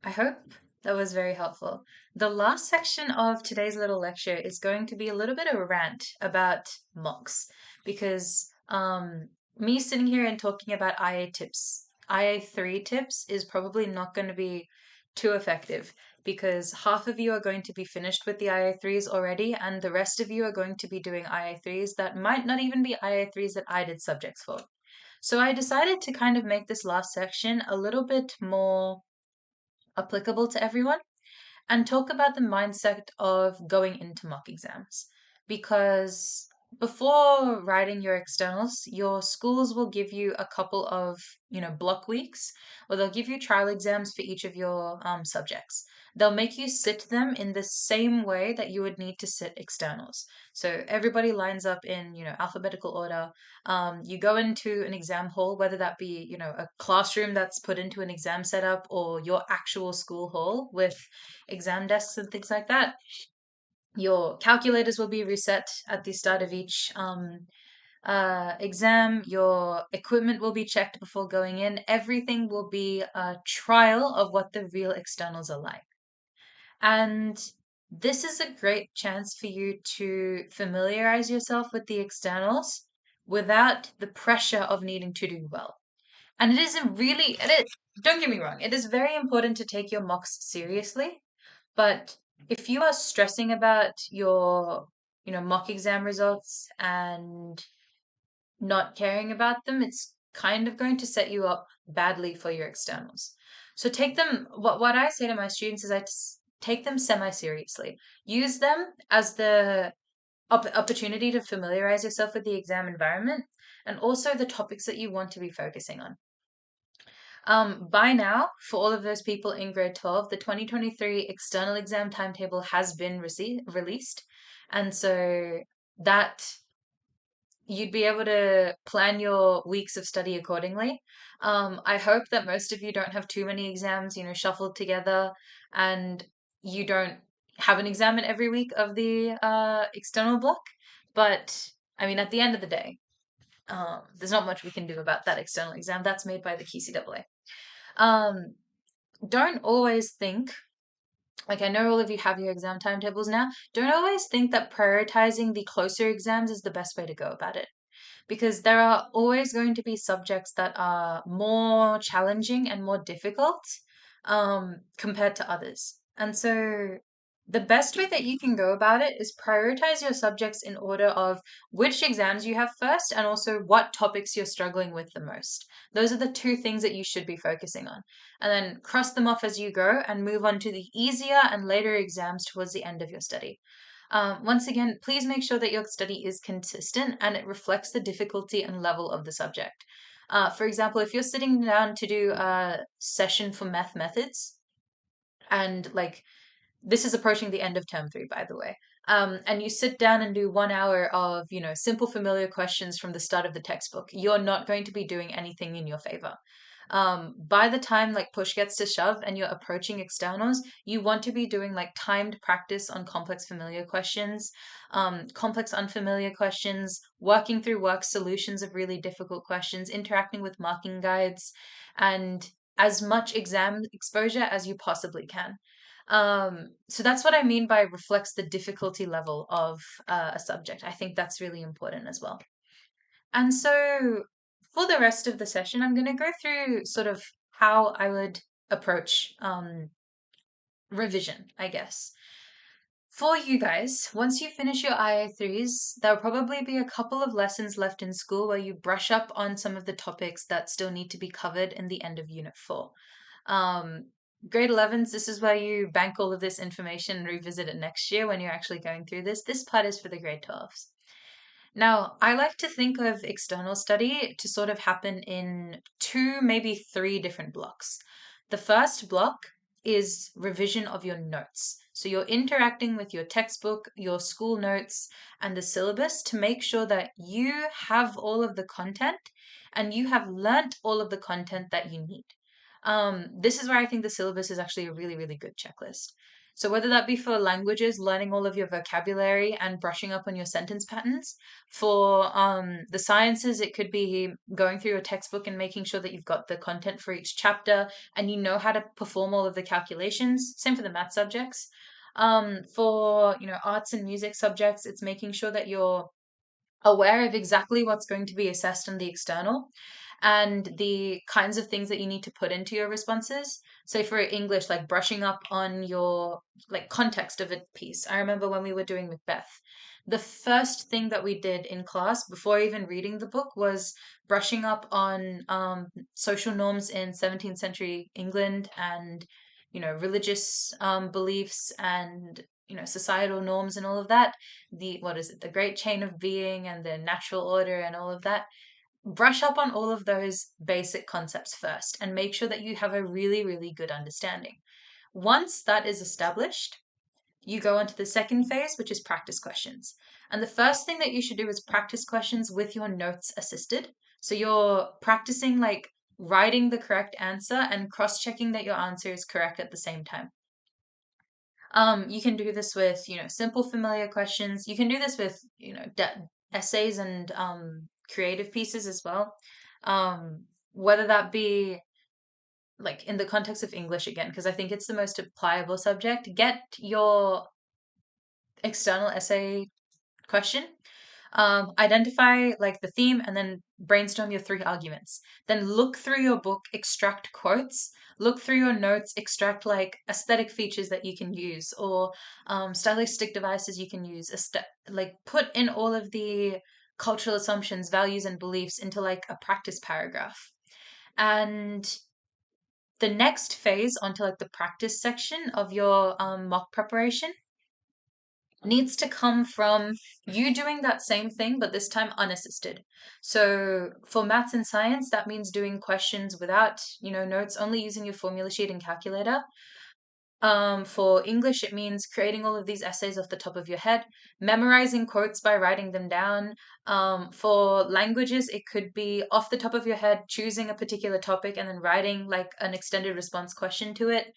I hope that was very helpful. The last section of today's little lecture is going to be a little bit of a rant about mocks because me sitting here and talking about IA tips, IA3 tips is probably not going to be too effective because half of you are going to be finished with the IA3s already, and the rest of you are going to be doing IA3s that might not even be IA3s that I did subjects for. So I decided to kind of make this last section a little bit more applicable to everyone and talk about the mindset of going into mock exams. Because before writing your externals, your schools will give you a couple of, block weeks, or they'll give you trial exams for each of your subjects. They'll make you sit them in the same way that you would need to sit externals. So everybody lines up in, alphabetical order. You go into an exam hall, whether that be, a classroom that's put into an exam setup or your actual school hall with exam desks and things like that. Your calculators will be reset at the start of each exam. Your equipment will be checked before going in. Everything will be a trial of what the real externals are like. And this is a great chance for you to familiarize yourself with the externals without the pressure of needing to do well. And it isn't really, don't get me wrong, it is very important to take your mocks seriously. But if you are stressing about your, mock exam results and not caring about them, it's kind of going to set you up badly for your externals. So take them, what I say to my students is take them semi-seriously. Use them as the opportunity to familiarize yourself with the exam environment and also the topics that you want to be focusing on. By now, for all of those people in grade 12, the 2023 external exam timetable has been released. And so that you'd be able to plan your weeks of study accordingly. I hope that most of you don't have too many exams, shuffled together, and you don't have an exam in every week of the external block. But I mean, at the end of the day, there's not much we can do about that external exam. That's made by the QCEE. Um, don't always think, like I know all of you have your exam timetables now, don't always think that prioritizing the closer exams is the best way to go about it. Because there are always going to be subjects that are more challenging and more difficult compared to others. And so the best way that you can go about it is prioritize your subjects in order of which exams you have first and also what topics you're struggling with the most. Those are the two things that you should be focusing on. And then cross them off as you go and move on to the easier and later exams towards the end of your study. Once again, please make sure that your study is consistent and it reflects the difficulty and level of the subject. For example, if you're sitting down to do a session for math methods, and like this is approaching the end of term 3, by the way. And you sit down and do 1 hour of, simple familiar questions from the start of the textbook. You're not going to be doing anything in your favor. By the time like push gets to shove and you're approaching externals, you want to be doing like timed practice on complex familiar questions, complex unfamiliar questions, working through work solutions of really difficult questions, interacting with marking guides, and as much exam exposure as you possibly can. So that's what I mean by reflects the difficulty level of a subject. I think that's really important as well. And so for the rest of the session, I'm going to go through sort of how I would approach revision, I guess. For you guys, once you finish your IA3s, there'll probably be a couple of lessons left in school where you brush up on some of the topics that still need to be covered in the end of Unit 4. Grade 11s, this is where you bank all of this information and revisit it next year when you're actually going through this. This part is for the grade 12s. Now, I like to think of external study to sort of happen in two, maybe three different blocks. The first block is revision of your notes. So you're interacting with your textbook, your school notes, and the syllabus to make sure that you have all of the content and you have learnt all of the content that you need. This is where I think the syllabus is actually a really, really good checklist. So whether that be for languages, learning all of your vocabulary and brushing up on your sentence patterns. For the sciences, it could be going through your textbook and making sure that you've got the content for each chapter and you know how to perform all of the calculations. Same for the math subjects. For arts and music subjects, it's making sure that you're aware of exactly what's going to be assessed on the external and the kinds of things that you need to put into your responses. So for English, like brushing up on your like context of a piece. I remember when we were doing Macbeth, the first thing that we did in class before even reading the book was brushing up on social norms in 17th century England and religious beliefs and societal norms and all of that, the great chain of being and the natural order and all of that. Brush up on all of those basic concepts first and make sure that you have a really, really good understanding. Once that is established, you go on to the second phase, which is practice questions. And the first thing that you should do is practice questions with your notes assisted. So you're practicing like writing the correct answer and cross-checking that your answer is correct at the same time. You can do this with, simple familiar questions. You can do this with, essays and creative pieces as well. Whether that be like in the context of English again, because I think it's the most applicable subject. Get your external essay question, identify like the theme and then brainstorm your three arguments. Then look through your book, extract quotes, look through your notes, extract like aesthetic features that you can use or stylistic devices you can use, like put in all of the cultural assumptions, values, and beliefs into like a practice paragraph. And the next phase onto like the practice section of your mock preparation needs to come from you doing that same thing, but this time unassisted. So for maths and science, that means doing questions without, notes, only using your formula sheet and calculator. For English, it means creating all of these essays off the top of your head, memorizing quotes by writing them down. For languages, it could be off the top of your head, choosing a particular topic and then writing like an extended response question to it.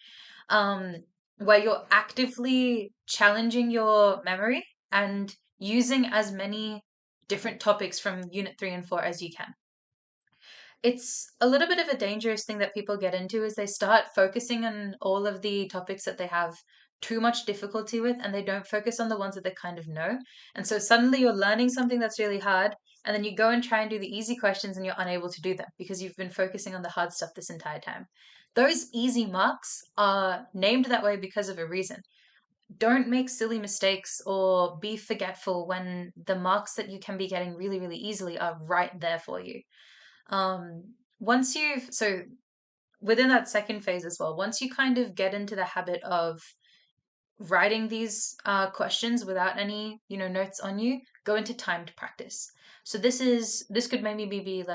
Um, where you're actively challenging your memory and using as many different topics from Unit 3 and 4 as you can. It's a little bit of a dangerous thing that people get into is they start focusing on all of the topics that they have too much difficulty with and they don't focus on the ones that they kind of know. And so suddenly you're learning something that's really hard and then you go and try and do the easy questions and you're unable to do them because you've been focusing on the hard stuff this entire time. Those easy marks are named that way because of a reason. Don't make silly mistakes or be forgetful when the marks that you can be getting really, really easily are right there for you. Once so within that second phase as well, once you kind of get into the habit of writing these questions without any, notes on you, go into timed practice. So this could maybe be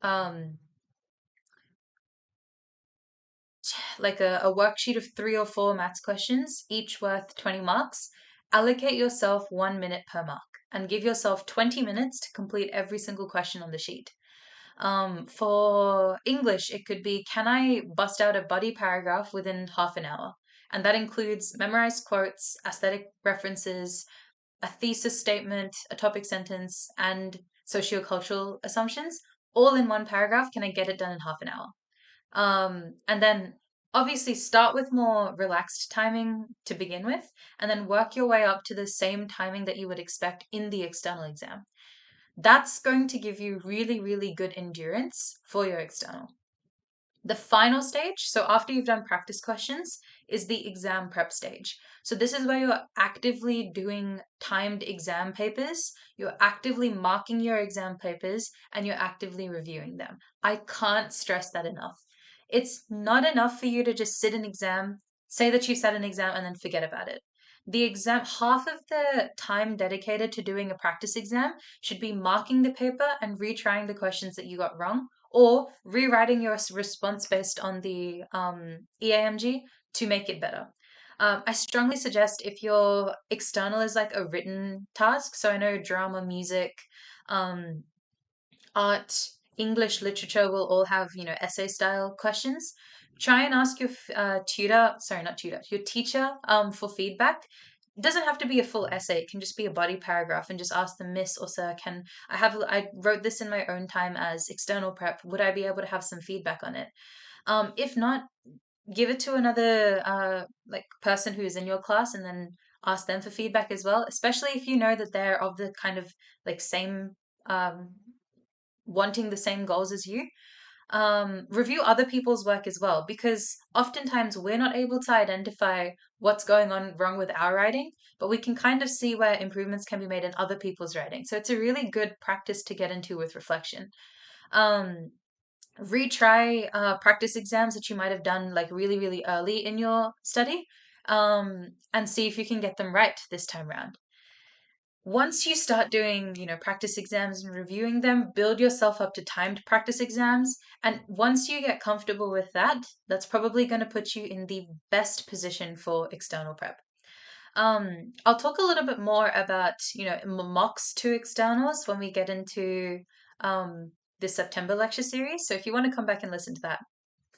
um, like a worksheet of 3 or 4 maths questions, each worth 20 marks. Allocate yourself 1 minute per mark and give yourself 20 minutes to complete every single question on the sheet. For English, it could be, can I bust out a buddy paragraph within half an hour? And that includes memorized quotes, aesthetic references, a thesis statement, a topic sentence, and sociocultural assumptions, all in one paragraph. Can I get it done in half an hour? And then obviously start with more relaxed timing to begin with, and then work your way up to the same timing that you would expect in the external exam. That's going to give you really, really good endurance for your external. The final stage, so after you've done practice questions, is the exam prep stage. So this is where you're actively doing timed exam papers, you're actively marking your exam papers, and you're actively reviewing them. I can't stress that enough. It's not enough for you to just sit an exam, say that you sat an exam, and then forget about it. The exam, half of the time dedicated to doing a practice exam should be marking the paper and retrying the questions that you got wrong, or rewriting your response based on the EAMG to make it better. I strongly suggest if your external is like a written task, so I know drama, music, um, art, English, literature will all have, essay style questions. Try and ask your not tutor, your teacher for feedback. It doesn't have to be a full essay. It can just be a body paragraph and just ask them, Miss or Sir, I wrote this in my own time as external prep. Would I be able to have some feedback on it? If not, give it to another like person who is in your class and then ask them for feedback as well, especially if you know that they're of the kind of like same um wanting the same goals as you. Review other people's work as well, because oftentimes we're not able to identify what's going on wrong with our writing, but we can kind of see where improvements can be made in other people's writing. So it's a really good practice to get into with reflection. Um, Retry practice exams that you might have done like really, really early in your study, and see if you can get them right this time around. Once you start doing, practice exams and reviewing them, build yourself up to timed practice exams. And once you get comfortable with that, that's probably going to put you in the best position for external prep. I'll talk a little bit more about, mocks to externals when we get into this September lecture series. So if you want to come back and listen to that,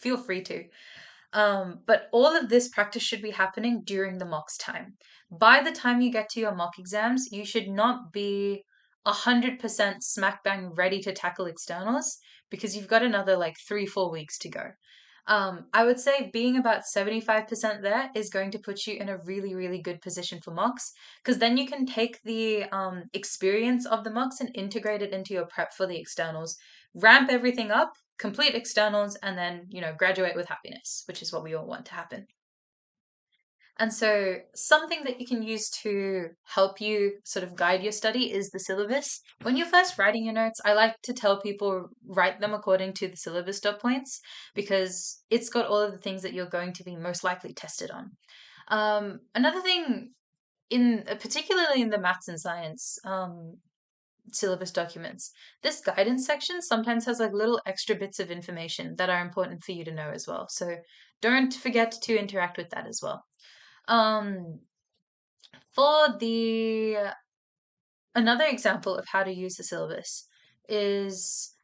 feel free to. But all of this practice should be happening during the mocks time. By the time you get to your mock exams, you should not be 100% smack bang ready to tackle externals, because you've got another like 3-4 weeks to go. I would say being about 75% there is going to put you in a really, really good position for mocks, because then you can take the experience of the mocks and integrate it into your prep for the externals, ramp everything up, complete externals, and then, graduate with happiness, which is what we all want to happen. And so something that you can use to help you sort of guide your study is the syllabus. When you're first writing your notes, I like to tell people write them according to the syllabus dot points, because it's got all of the things that you're going to be most likely tested on. Another thing, in particularly in the maths and science syllabus documents, this guidance section sometimes has like little extra bits of information that are important for you to know as well. So don't forget to interact with that as well. Um, for the Another example of how to use the syllabus is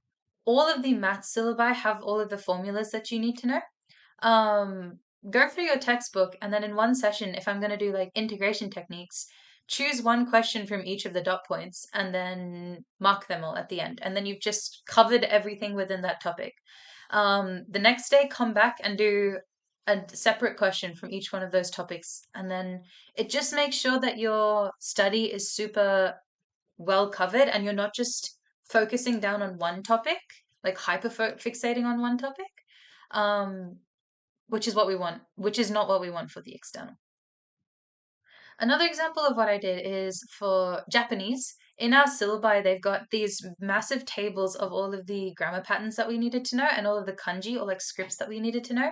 all of the math syllabi have all of the formulas that you need to know. Go through your textbook, and then in one session, if I'm going to do like integration techniques, choose one question from each of the dot points and then mark them all at the end. And then you've just covered everything within that topic. The next day, come back and do a separate question from each one of those topics. And then it just makes sure that your study is super well covered and you're not just focusing down on one topic, like hyper fixating on one topic. Which is what we want, which is not what we want for the external. Another example of what I did is for Japanese. In our syllabi, they've got these massive tables of all of the grammar patterns that we needed to know and all of the kanji or like scripts that we needed to know.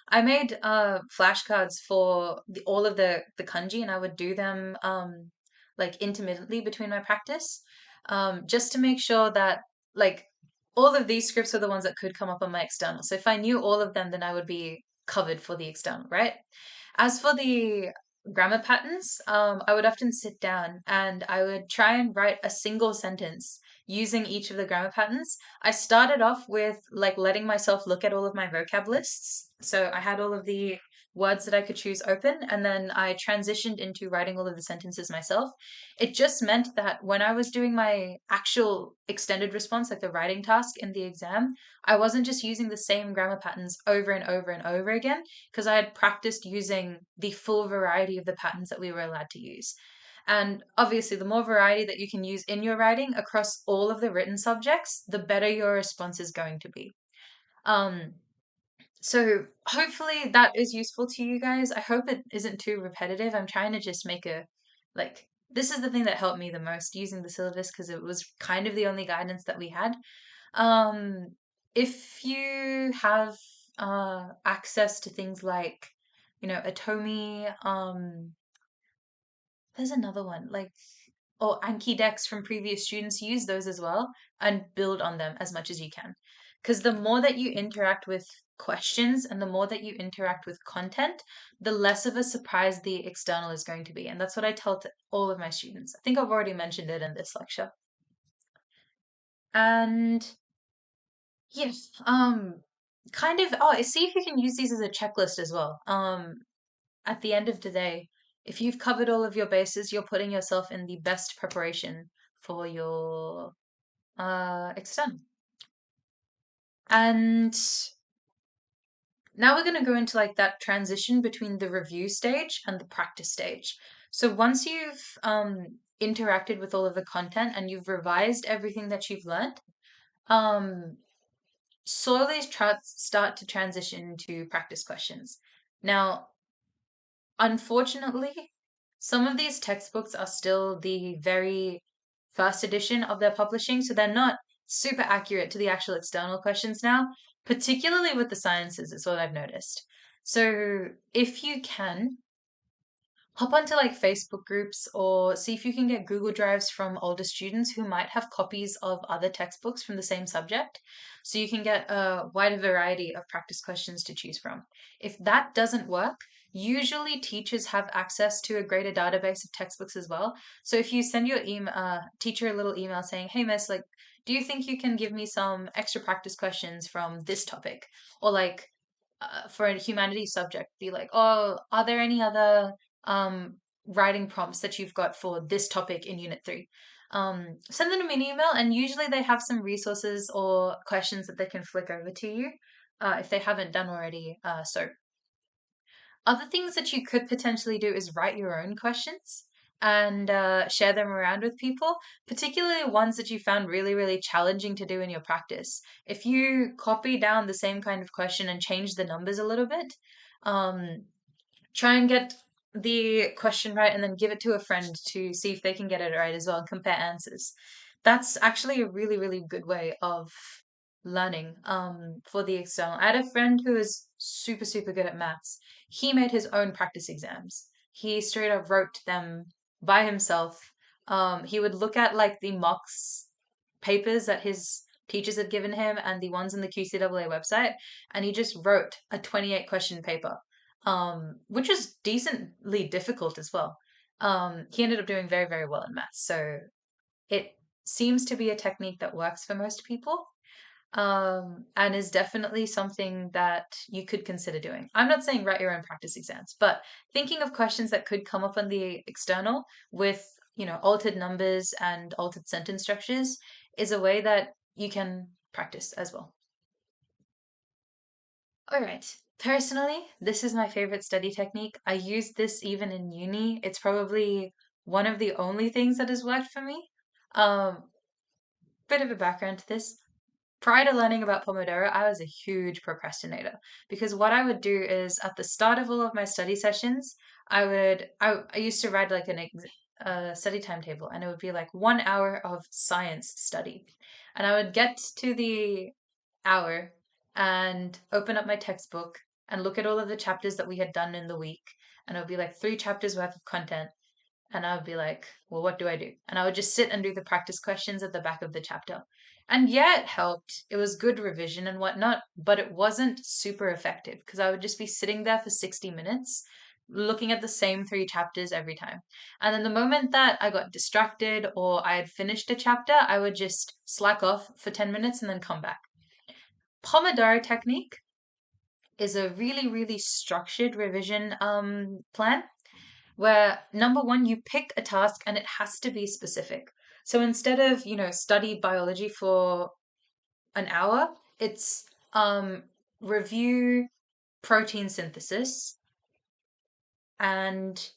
I made flashcards for all of the kanji, and I would do them like intermittently between my practice, just to make sure that like all of these scripts were the ones that could come up on my external. So if I knew all of them, then I would be covered for the external, right? As for the grammar patterns, I would often sit down and I would try and write a single sentence using each of the grammar patterns. I started off with like letting myself look at all of my vocab lists. So I had all of the words that I could choose open, and then I transitioned into writing all of the sentences myself. It just meant that when I was doing my actual extended response, like the writing task in the exam, I wasn't just using the same grammar patterns over and over and over again, because I had practiced using the full variety of the patterns that we were allowed to use. And obviously, the more variety that you can use in your writing across all of the written subjects, the better your response is going to be. Um, So hopefully that is useful to you guys. I hope it isn't too repetitive. I'm trying to just make a, like, this is the thing that helped me the most using the syllabus because it was kind of the only guidance that we had. Um, if you have access to things like, Atomi, there's another one, like, or Anki decks from previous students, use those as well and build on them as much as you can. Because the more that you interact with questions and the more that you interact with content, the less of a surprise the external is going to be. And that's what I tell to all of my students. I think I've already mentioned it in this lecture. And yes, kind of, see if you can use these as a checklist as well. At the end of the day, if you've covered all of your bases, you're putting yourself in the best preparation for your external. And now we're going to go into like that transition between the review stage and the practice stage. So once you've interacted with all of the content and you've revised everything that you've learned, um, slowly start to transition to practice questions. Now, unfortunately, some of these textbooks are still the very first edition of their publishing, so they're not super accurate to the actual external questions now, particularly with the sciences, is what I've noticed. So if you can, hop onto like Facebook groups or see if you can get Google Drives from older students who might have copies of other textbooks from the same subject. So you can get a wider variety of practice questions to choose from. If that doesn't work, usually teachers have access to a greater database of textbooks as well. So if you send your teacher a little email saying, "Hey miss, like, do you think you can give me some extra practice questions from this topic?" Or like for a humanities subject, be like, "Oh, are there any other writing prompts that you've got for this topic in Unit 3?" Send them an email, and usually they have some resources or questions that they can flick over to you if they haven't done already. Other things that you could potentially do is write your own questions and share them around with people, particularly ones that you found really, really challenging to do in your practice. If you copy down the same kind of question and change the numbers a little bit, um, try and get the question right and then give it to a friend to see if they can get it right as well and compare answers. That's actually a really, really good way of learning for the external. I had a friend who was super, super good at maths. He made his own practice exams. He straight up wrote them by himself. He would look at like the mocks papers that his teachers had given him and the ones in the QCAA website, and he just wrote a 28 question paper, which was decently difficult as well. He ended up doing very, very well in maths. So it seems to be a technique that works for most people, and is definitely something that you could consider doing. I'm not saying write your own practice exams, but thinking of questions that could come up on the external with, altered numbers and altered sentence structures is a way that you can practice as well. All right. Personally, this is my favorite study technique. I use this even in uni. It's probably one of the only things that has worked for me. Um, Bit of a background to this. Prior to learning about Pomodoro, I was a huge procrastinator because what I would do is at the start of all of my study sessions, I used to write like a study timetable, and it would be like 1 hour of science study. And I would get to the hour and open up my textbook and look at all of the chapters that we had done in the week. And it would be like 3 chapters worth of content. And I would be like, well, what do I do? And I would just sit and do the practice questions at the back of the chapter. And yeah, it helped. It was good revision and whatnot, but it wasn't super effective because I would just be sitting there for 60 minutes looking at the same 3 chapters every time. And then the moment that I got distracted or I had finished a chapter, I would just slack off for 10 minutes and then come back. Pomodoro technique is a really, really structured revision plan where number one, you pick a task and it has to be specific. So instead of, study biology for an hour, it's review protein synthesis and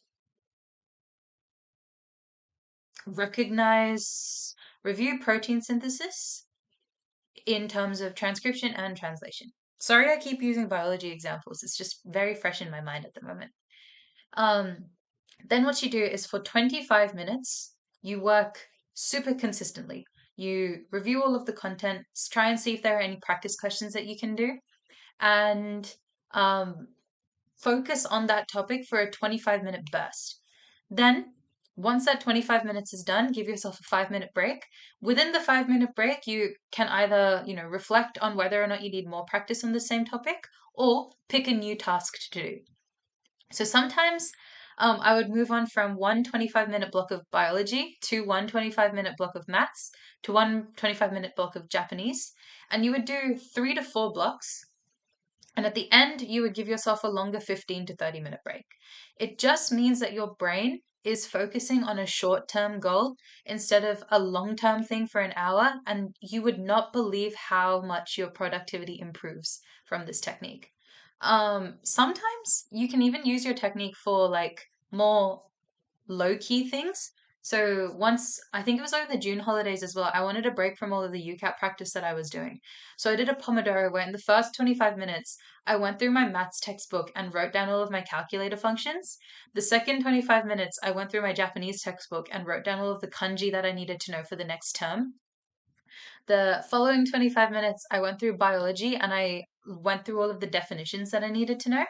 recognize review protein synthesis in terms of transcription and translation. Sorry, I keep using biology examples. It's just very fresh in my mind at the moment. Um, then what you do is for 25 minutes, you work super consistently. You review all of the content, try and see if there are any practice questions that you can do, and um, focus on that topic for a 25-minute burst. Then, once that 25 minutes is done, give yourself a 5-minute break. Within the 5-minute break, you can either, reflect on whether or not you need more practice on the same topic or pick a new task to do. So sometimes I would move on from one 25-minute block of biology to one 25-minute block of maths to one 25-minute block of Japanese. And you would do 3 to 4 blocks. And at the end, you would give yourself a longer 15 to 30-minute break. It just means that your brain is focusing on a short-term goal instead of a long-term thing for an hour. And you would not believe how much your productivity improves from this technique. Sometimes you can even use your technique for like more low key things. So once, I think it was over the June holidays as well, I wanted a break from all of the UCAT practice that I was doing. So I did a Pomodoro where in the first 25 minutes, I went through my maths textbook and wrote down all of my calculator functions. The second 25 minutes, I went through my Japanese textbook and wrote down all of the kanji that I needed to know for the next term. The following 25 minutes, I went through biology and I went through all of the definitions that I needed to know.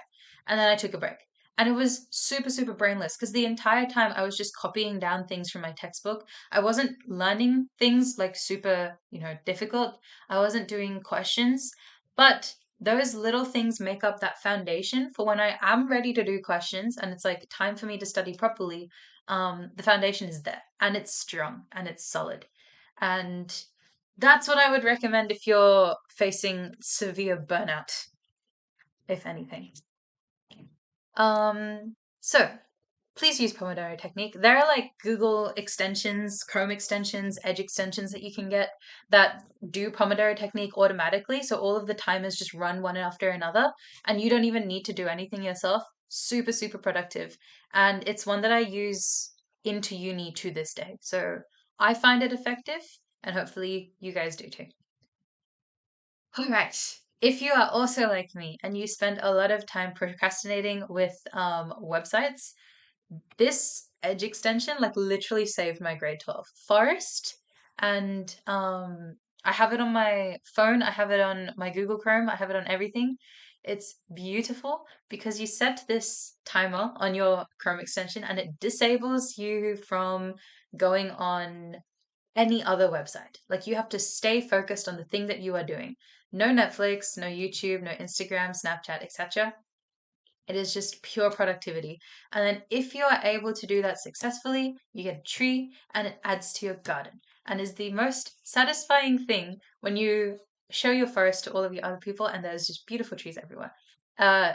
And then I took a break. And it was super, super brainless because the entire time I was just copying down things from my textbook. I wasn't learning things like super, difficult. I wasn't doing questions. But those little things make up that foundation for when I am ready to do questions and it's like time for me to study properly. The foundation is there and it's strong and it's solid. And that's what I would recommend if you're facing severe burnout, if anything. So please use Pomodoro technique. There are like Google extensions, Chrome extensions, Edge extensions that you can get that do Pomodoro technique automatically. So all of the timers just run one after another and you don't even need to do anything yourself. Super, super productive. And it's one that I use into uni to this day. So I find it effective and hopefully you guys do too. All right. If you are also like me and you spend a lot of time procrastinating with websites, this Edge extension like literally saved my grade 12 Forest. And I have it on my phone, I have it on my Google Chrome, I have it on everything. It's beautiful because you set this timer on your Chrome extension and it disables you from going on any other website. Like you have to stay focused on the thing that you are doing. No Netflix, no YouTube, no Instagram, Snapchat, etc. It is just pure productivity. And then if you are able to do that successfully, you get a tree and it adds to your garden and is the most satisfying thing when you show your forest to all of your other people and there's just beautiful trees everywhere. Uh,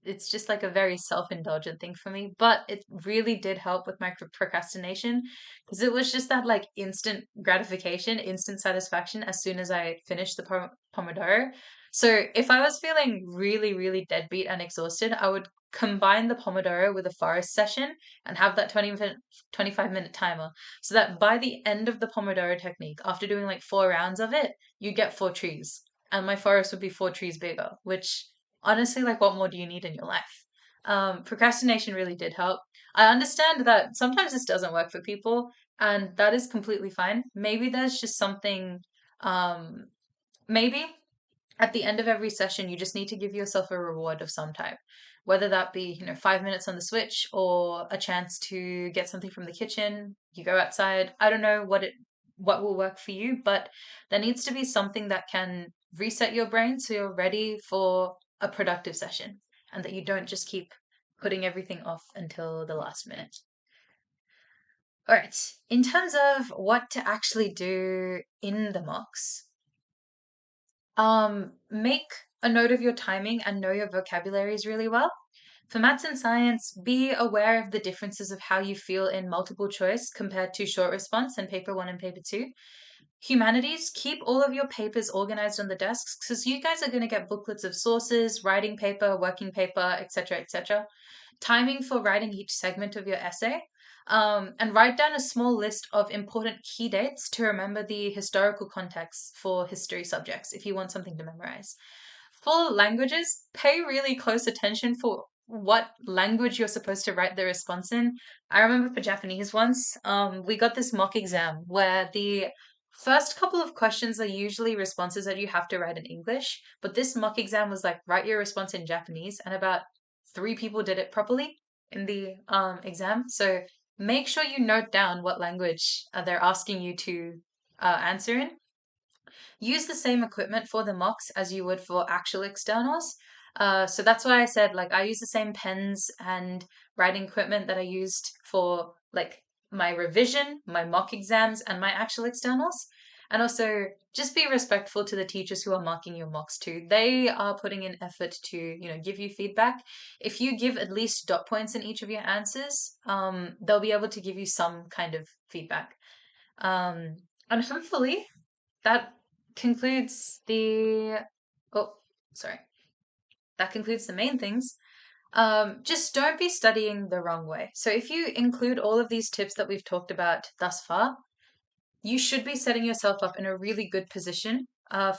it's just like a very self-indulgent thing for me, but it really did help with my procrastination because it was just that like instant gratification, instant satisfaction as soon as I finished the Pomodoro. So if I was feeling really, really deadbeat and exhausted, I would combine the Pomodoro with a forest session and have that 25-minute timer so that by the end of the Pomodoro technique, after doing like 4 rounds of it, you get 4 trees. And my forest would be 4 trees bigger, which honestly, like, what more do you need in your life? Procrastination really did help. I understand that sometimes this doesn't work for people, and that is completely fine. Maybe there's just something, um, maybe at the end of every session, you just need to give yourself a reward of some type, whether that be, 5 minutes on the Switch or a chance to get something from the kitchen. You go outside. I don't know what will work for you, but there needs to be something that can reset your brain so you're ready for a productive session and that you don't just keep putting everything off until the last minute. All right, in terms of what to actually do in the mocks, make a note of your timing and know your vocabularies really well. For maths and science, be aware of the differences of how you feel in multiple choice compared to short response and paper 1 and paper 2. Humanities, keep all of your papers organized on the desks because you guys are going to get booklets of sources, writing paper, working paper, etc., etc. Timing for writing each segment of your essay, and write down a small list of important key dates to remember the historical context for history subjects if you want something to memorize. for languages, pay really close attention for what language you're supposed to write the response in. I remember for Japanese once, we got this mock exam where the first couple of questions are usually responses that you have to write in English, but this mock exam was like write your response in Japanese, and about three people did it properly in the exam. So make sure you note down what language they're asking you to answer in. Use the same equipment for the mocks as you would for actual externals. So that's why I said like I use the same pens and writing equipment that I used for like my revision, my mock exams, and my actual externals. And also just be respectful to the teachers who are marking your mocks too. They are putting in effort to, give you feedback. If you give at least dot points in each of your answers, they'll be able to give you some kind of feedback. And hopefully that concludes the oh sorry that concludes the main things. Just don't be studying the wrong way. So if you include all of these tips that we've talked about thus far, you should be setting yourself up in a really good position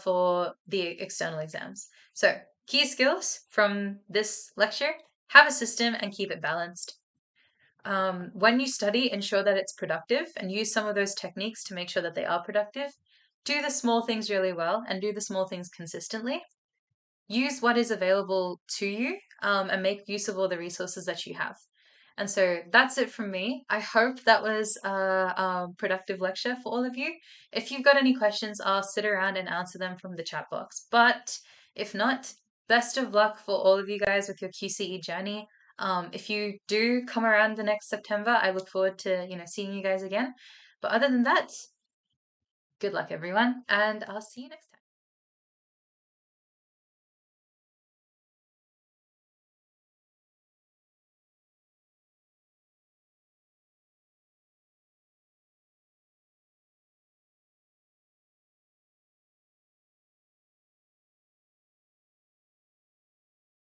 for the external exams. So key skills from this lecture: have a system and keep it balanced. When you study, ensure that it's productive and use some of those techniques to make sure that they are productive. Do the small things really well and do the small things consistently. Use what is available to you and make use of all the resources that you have. And so that's it from me. I hope that was a productive lecture for all of you. If you've got any questions, I'll sit around and answer them from the chat box. But if not, best of luck for all of you guys with your QCE journey. If you do come around the next September, I look forward to seeing you guys again. But other than that, good luck everyone, and I'll see you next time.